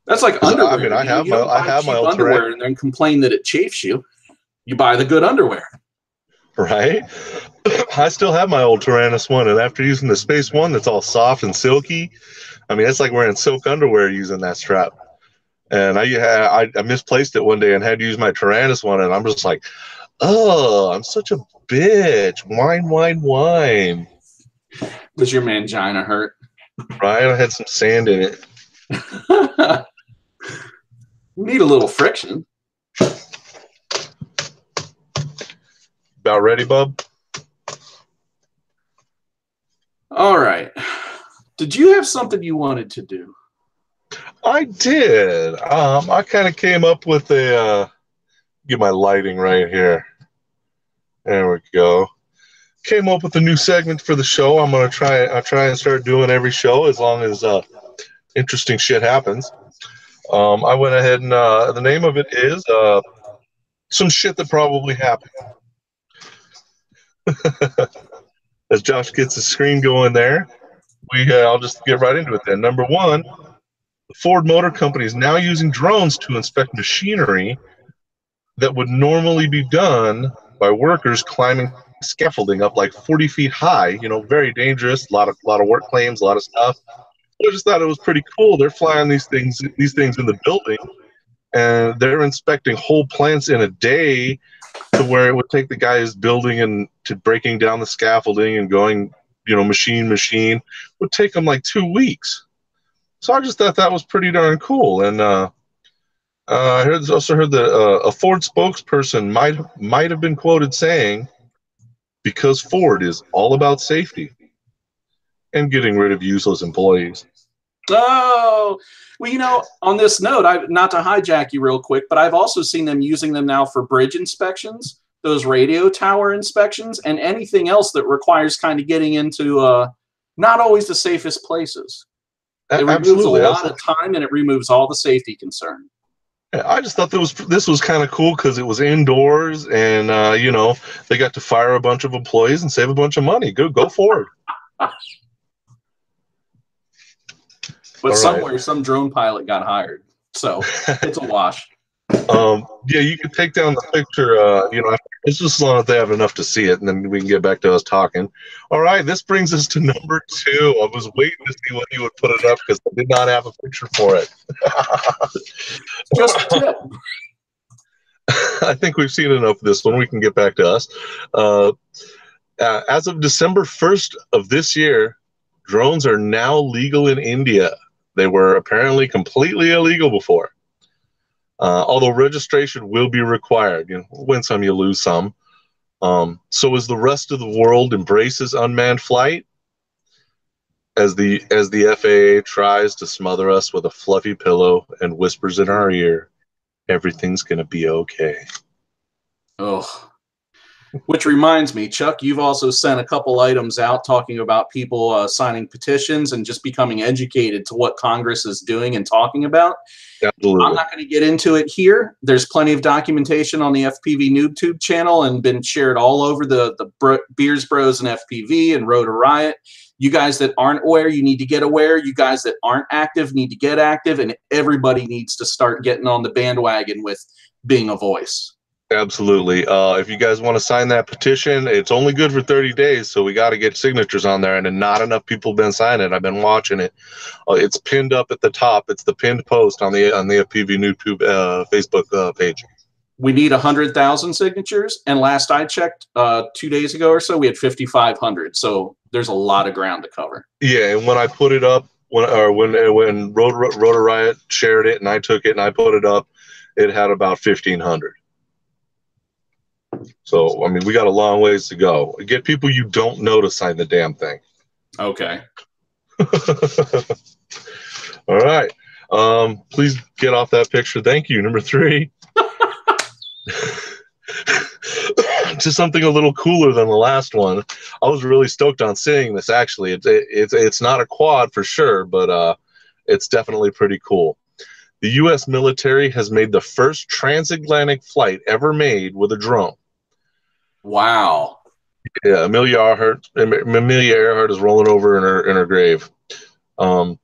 That's like underwear. I mean, I have my underwear and then complain that it chafes you. You buy the good underwear. Right? I still have my old Tyrannus one, and after using the Space One that's all soft and silky, I mean, it's like wearing silk underwear using that strap. And I misplaced it one day and had to use my Tyrannus one, and I'm just like, oh, I'm such a bitch. Whine, whine, whine. Does your mangina hurt? Right? I had some sand in it. Need a little friction. About ready, bub? All right. Did you have something you wanted to do? I did. I kind of came up with a, get my lighting right here. There we go. Came up with a new segment for the show. I'll try and start doing every show as long as interesting shit happens. I went ahead and the name of it is some shit that probably happened. As Josh gets the screen going there, I'll just get right into it then. Number one, the Ford Motor Company is now using drones to inspect machinery that would normally be done by workers climbing scaffolding up like 40 feet high. You know, very dangerous. A lot of work claims, a lot of stuff. I just thought it was pretty cool. They're flying these things in the building, and they're inspecting whole plants in a day, to where it would take the guy who's building and to breaking down the scaffolding and going, machine would take them like 2 weeks. So I just thought that was pretty darn cool. And I also heard that a Ford spokesperson might have been quoted saying, because Ford is all about safety and getting rid of useless employees. Oh, well, on this note, not to hijack you real quick, but I've also seen them using them now for bridge inspections, those radio tower inspections, and anything else that requires kind of getting into not always the safest places. It removes a lot of time, and it removes all the safety concern. I just thought this was kind of cool because it was indoors, and they got to fire a bunch of employees and save a bunch of money. Go Ford. But somewhere, some drone pilot got hired, so it's a wash. Yeah, you can take down the picture. It's just as long as they have enough to see it, and then we can get back to us talking. All right, this brings us to number 2. I was waiting to see when you would put it up because I did not have a picture for it. Just a tip. I think we've seen enough of this one. We can get back to us. As of December 1st of this year, drones are now legal in India. They were apparently completely illegal before. Although registration will be required. Win some, you lose some. So as the rest of the world embraces unmanned flight, as the FAA tries to smother us with a fluffy pillow and whispers in our ear, everything's going to be okay. Oh. Which reminds me, Chuck, you've also sent a couple items out talking about people signing petitions and just becoming educated to what Congress is doing and talking about. Absolutely. I'm not going to get into it here. There's plenty of documentation on the FPV Noobtube channel and been shared all over the Beers Bros and FPV and Road to Riot. You guys that aren't aware, you need to get aware. You guys that aren't active need to get active, and everybody needs to start getting on the bandwagon with being a voice. Absolutely. If you guys want to sign that petition, it's only good for 30 days, so we got to get signatures on there, and not enough people have been signing it. I've been watching it. It's pinned up at the top. It's the pinned post on the FPV YouTube Facebook page. We need 100,000 signatures, and last I checked 2 days ago or so, we had 5,500. So there's a lot of ground to cover. Yeah, and when I put it up, when Road to Riot shared it, and I took it and I put it up, it had about 1,500. So, I mean, we got a long ways to go. Get people you don't know to sign the damn thing. Okay. All right. Please get off that picture. Thank you. Number 3. Just something a little cooler than the last one. I was really stoked on seeing this, actually. It's not a quad for sure, but it's definitely pretty cool. The U.S. military has made the first transatlantic flight ever made with a drone. Wow. Yeah, Amelia Earhart is rolling over in her grave. The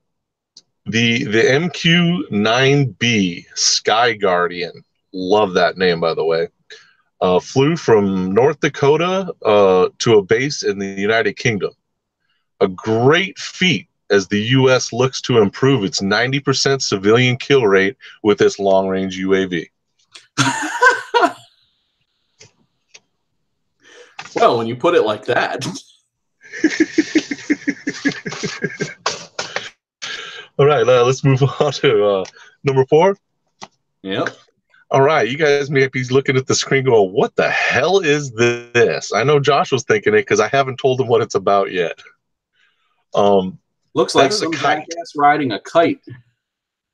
MQ-9B Sky Guardian, love that name, by the way, flew from North Dakota to a base in the United Kingdom. A great feat as the U.S. looks to improve its 90% civilian kill rate with this long-range UAV. Well, when you put it like that. All right, let's move on to number 4. Yep. All right, you guys may be looking at the screen going, what the hell is this? I know Josh was thinking it because I haven't told him what it's about yet. Looks like some jackass riding a kite.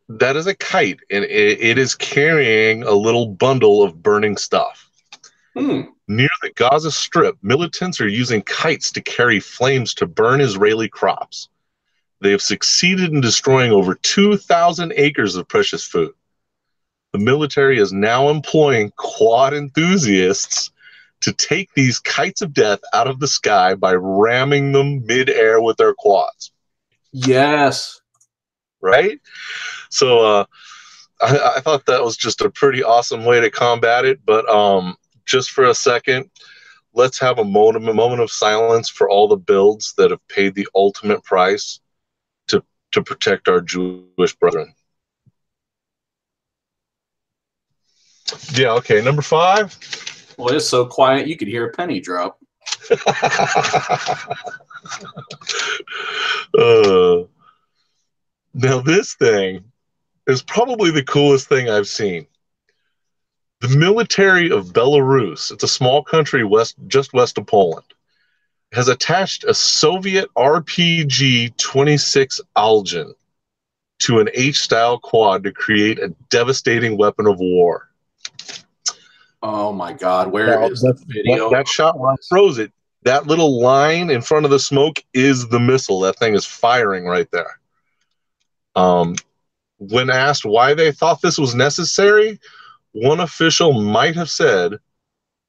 That is a kite, and it is carrying a little bundle of burning stuff. Near the Gaza Strip, militants are using kites to carry flames to burn Israeli crops. They have succeeded in destroying over 2,000 acres of precious food. The military is now employing quad enthusiasts to take these kites of death out of the sky by ramming them mid-air with their quads. Yes. Right? So I thought that was just a pretty awesome way to combat it. But just for a second, let's have a moment of silence for all the builds that have paid the ultimate price to protect our Jewish brethren. Yeah, okay, number 5. Well, it's so quiet you could hear a penny drop. Now this thing is probably the coolest thing I've seen. The military of Belarus, it's a small country just west of Poland, has attached a Soviet RPG-26 Algen to an H-style quad to create a devastating weapon of war. Oh my God, where is the video? That shot where I froze it, that little line in front of the smoke is the missile. That thing is firing right there. When asked why they thought this was necessary, one official might have said,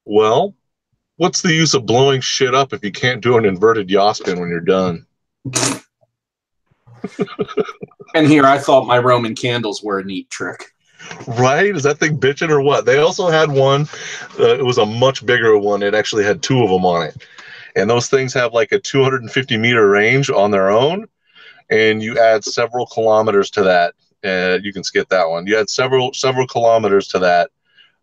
well, what's the use of blowing shit up if you can't do an inverted yaw spin when you're done? And here I thought my Roman candles were a neat trick. Right? Is that thing bitching or what? They also had one, it was a much bigger one. It actually had 2 of them on it. And those things have like a 250-meter range on their own. And you add several kilometers to that. You can skip that one. You add several kilometers to that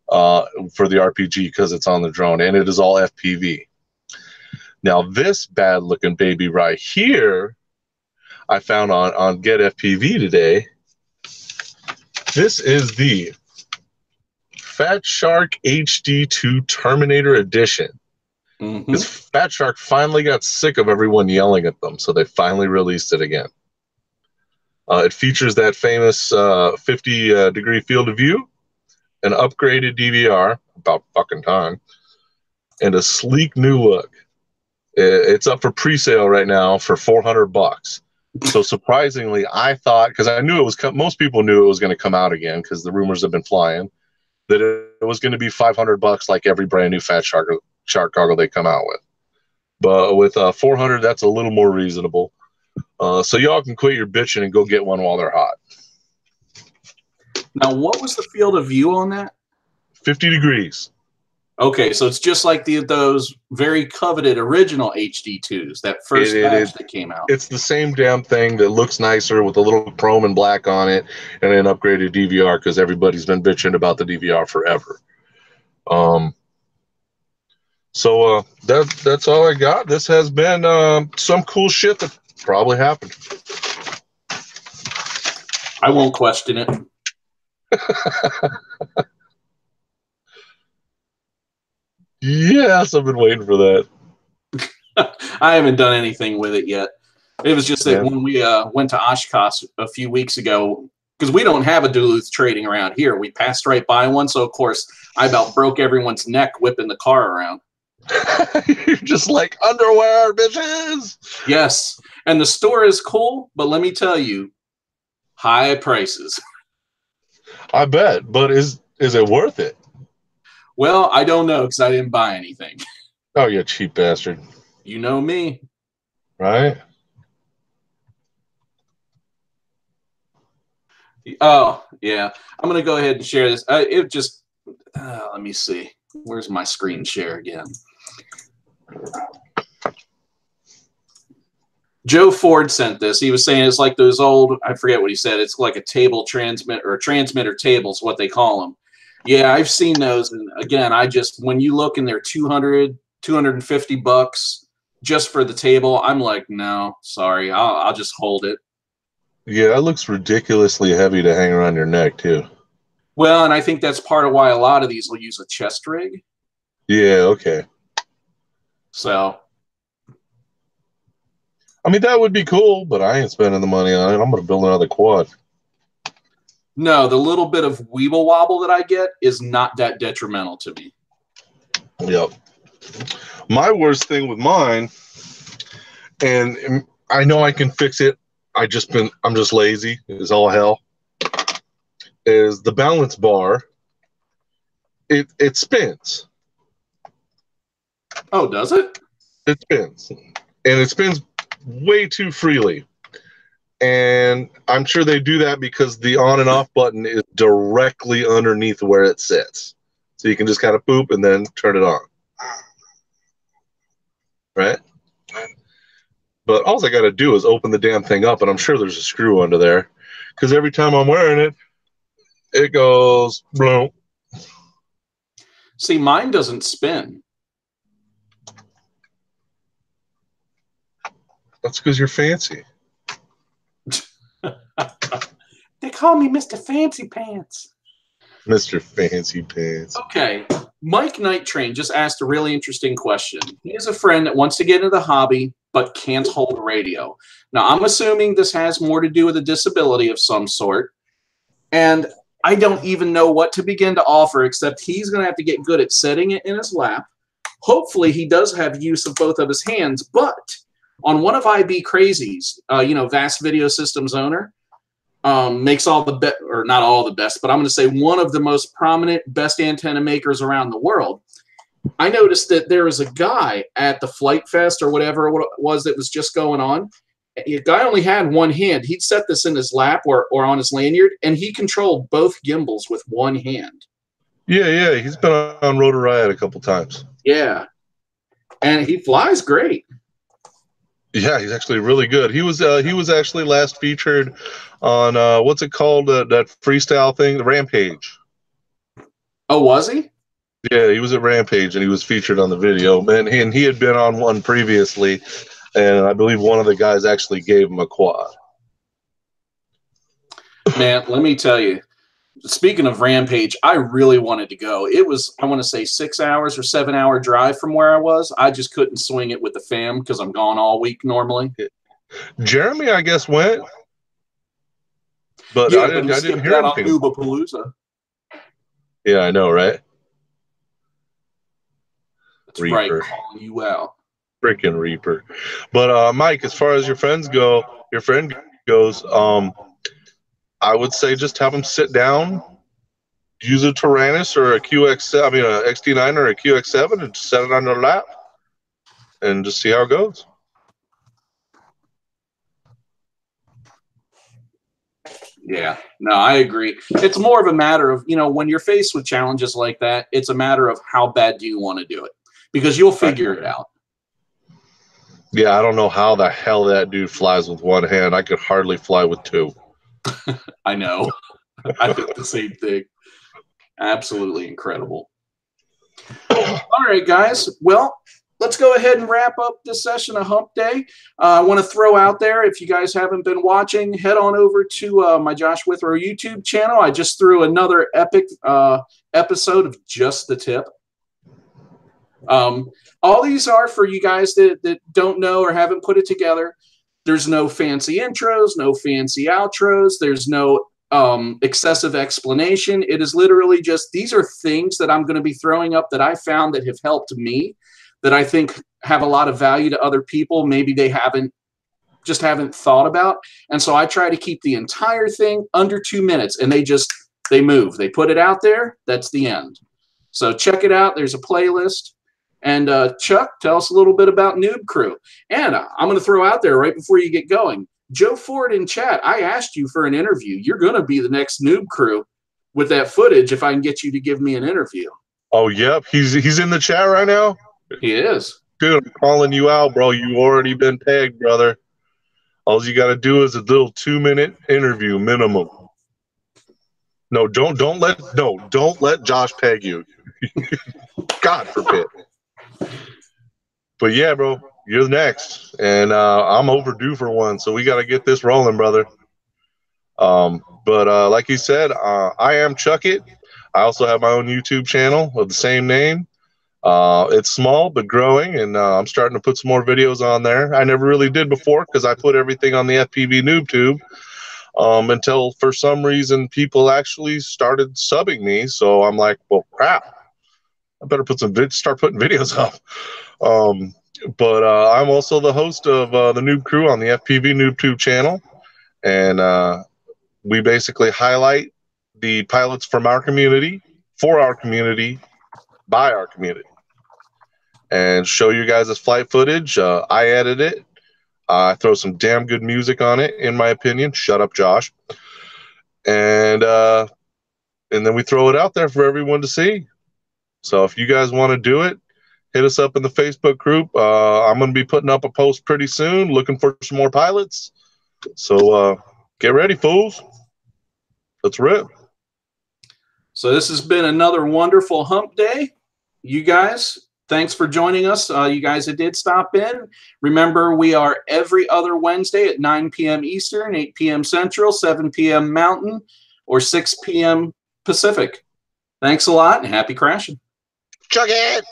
for the RPG because it's on the drone. And it is all FPV. Now, this bad-looking baby right here, I found on GetFPV today. This is the Fat Shark HD2 Terminator Edition. Because Fat Shark finally got sick of everyone yelling at them, so they finally released it again. It features that famous 50-degree field of view, an upgraded DVR, about fucking time, and a sleek new look. It's up for pre-sale right now for $400. So surprisingly, I thought, because I knew it was, most people knew it was going to come out again because the rumors have been flying, that it was going to be $500 like every brand new Fat Shark goggle they come out with. But with $400, that's a little more reasonable. So y'all can quit your bitching and go get one while they're hot. Now, what was the field of view on that? 50 degrees. Okay, so it's just like those very coveted original HD2s, that first batch that came out. It's the same damn thing that looks nicer with a little chrome and black on it and an upgraded DVR because everybody's been bitching about the DVR forever. So that's all I got. This has been some cool shit that probably happened. I won't question it. Yes, I've been waiting for that. I haven't done anything with it yet. It was just that when we went to Oshkosh a few weeks ago, because we don't have a Duluth trading around here. We passed right by one, so of course I about broke everyone's neck whipping the car around. You're just like, underwear, bitches! Yes, and the store is cool, but let me tell you, high prices. I bet, but is it worth it? Well, I don't know because I didn't buy anything. Oh, you cheap bastard. You know me. Right? Oh, yeah. I'm going to go ahead and share this. Let me see. Where's my screen share again? Joe Ford sent this. He was saying it's like those old, I forget what he said. It's like a table transmit or transmitter tables, what they call them. Yeah, I've seen those. And again, when you look and they're 200, 250 bucks just for the table, I'm like, no, sorry. I'll just hold it. Yeah, it looks ridiculously heavy to hang around your neck too. Well, and I think that's part of why a lot of these will use a chest rig. Yeah, okay. So, I mean, that would be cool, but I ain't spending the money on it. I'm going to build another quad. no, the little bit of weeble wobble that I get is not that detrimental to me. Yep. My worst thing with mine, and I know I can fix it, I'm just lazy, is all hell, is the balance bar. It spins. Oh, does it? It spins. And it spins way too freely. And I'm sure they do that because the on and off button is directly underneath where it sits. So you can just kind of poop and then turn it on. Right? But all I got to do is open the damn thing up, and I'm sure there's a screw under there. Because every time I'm wearing it, it goes bloom. See, mine doesn't spin. That's because you're fancy. They call me Mr. Fancy Pants. Mr. Fancy Pants. Okay. Mike Night Train just asked a really interesting question. He has a friend that wants to get into the hobby but can't hold a radio. Now, I'm assuming this has more to do with a disability of some sort. And I don't even know what to begin to offer, except he's going to have to get good at setting it in his lap. Hopefully, he does have use of both of his hands. But on one of IB Crazy's, Vast Video Systems owner, makes all the best, or not all the best, but I'm going to say one of the most prominent, best antenna makers around the world. I noticed that there was a guy at the Flight Fest or whatever it was that was just going on. The guy only had one hand. He'd set this in his lap or on his lanyard, and he controlled both gimbals with one hand. Yeah. He's been on Rotor Riot a couple times. Yeah. And he flies great. Yeah, he's actually really good. He was actually last featured on what's it called, that freestyle thing, the Rampage. Oh, was he? Yeah, he was at Rampage and he was featured on the video. And he had been on one previously, and I believe one of the guys actually gave him a quad. Man, let me tell you. Speaking of Rampage, I really wanted to go. It was, I want to say, 6 hours or 7 hour drive from where I was. I just couldn't swing it with the fam because I'm gone all week normally. Jeremy, I guess, went. But yeah, I didn't hear anything. On Noobapalooza. Yeah, I know, right? That's Reaper. Right, calling you out. Freaking Reaper. But Mike, as far as your friend goes, I would say just have them sit down, use a Tyrannus or a XT9 or a QX7 and set it on their lap and just see how it goes. Yeah, no, I agree. It's more of a matter of, when you're faced with challenges like that, it's a matter of how bad do you want to do it, because you'll figure it out. Yeah, I don't know how the hell that dude flies with one hand. I could hardly fly with two. I know. I think the same thing. Absolutely incredible. All right, guys. Well, let's go ahead and wrap up this session of Hump Day. I want to throw out there, if you guys haven't been watching, head on over to my Josh Withrow YouTube channel. I just threw another epic episode of Just the Tip. All these are for you guys that don't know or haven't put it together. There's no fancy intros, no fancy outros. There's no excessive explanation. It is literally just, these are things that I'm going to be throwing up that I found that have helped me, that I think have a lot of value to other people. Maybe they haven't thought about. And so I try to keep the entire thing under 2 minutes, and they move. They put it out there. That's the end. So check it out. There's a playlist. And Chuck, tell us a little bit about Noobcrew. And I'm going to throw out there right before you get going, Joe Ford in chat, I asked you for an interview. You're going to be the next Noobcrew with that footage if I can get you to give me an interview. Oh, yep. He's in the chat right now. He is. Dude, I'm calling you out, bro. You already been pegged, brother. All you got to do is a little 2-minute interview minimum. No, don't let Josh peg you. God forbid. But yeah, bro, you're next, and I'm overdue for one, so we got to get this rolling, brother. But like you said, I am ChuckIt. I also have my own YouTube channel of the same name. It's small but growing, and I'm starting to put some more videos on there. I never really did before because I put everything on the FPV Noobtube until for some reason people actually started subbing me. So I'm like, well, crap, I better start putting videos up. But I'm also the host of the Noobcrew on the FPV Noobtube channel, and we basically highlight the pilots from our community, for our community, by our community, and show you guys this flight footage. I edit it. I throw some damn good music on it, in my opinion. Shut up, Josh. And then we throw it out there for everyone to see. So if you guys want to do it, hit us up in the Facebook group. I'm going to be putting up a post pretty soon, looking for some more pilots. So get ready, fools. Let's rip. So this has been another wonderful hump day. You guys, thanks for joining us. You guys that did stop in. Remember, we are every other Wednesday at 9 p.m. Eastern, 8 p.m. Central, 7 p.m. Mountain, or 6 p.m. Pacific. Thanks a lot, and happy crashing. Chuck it!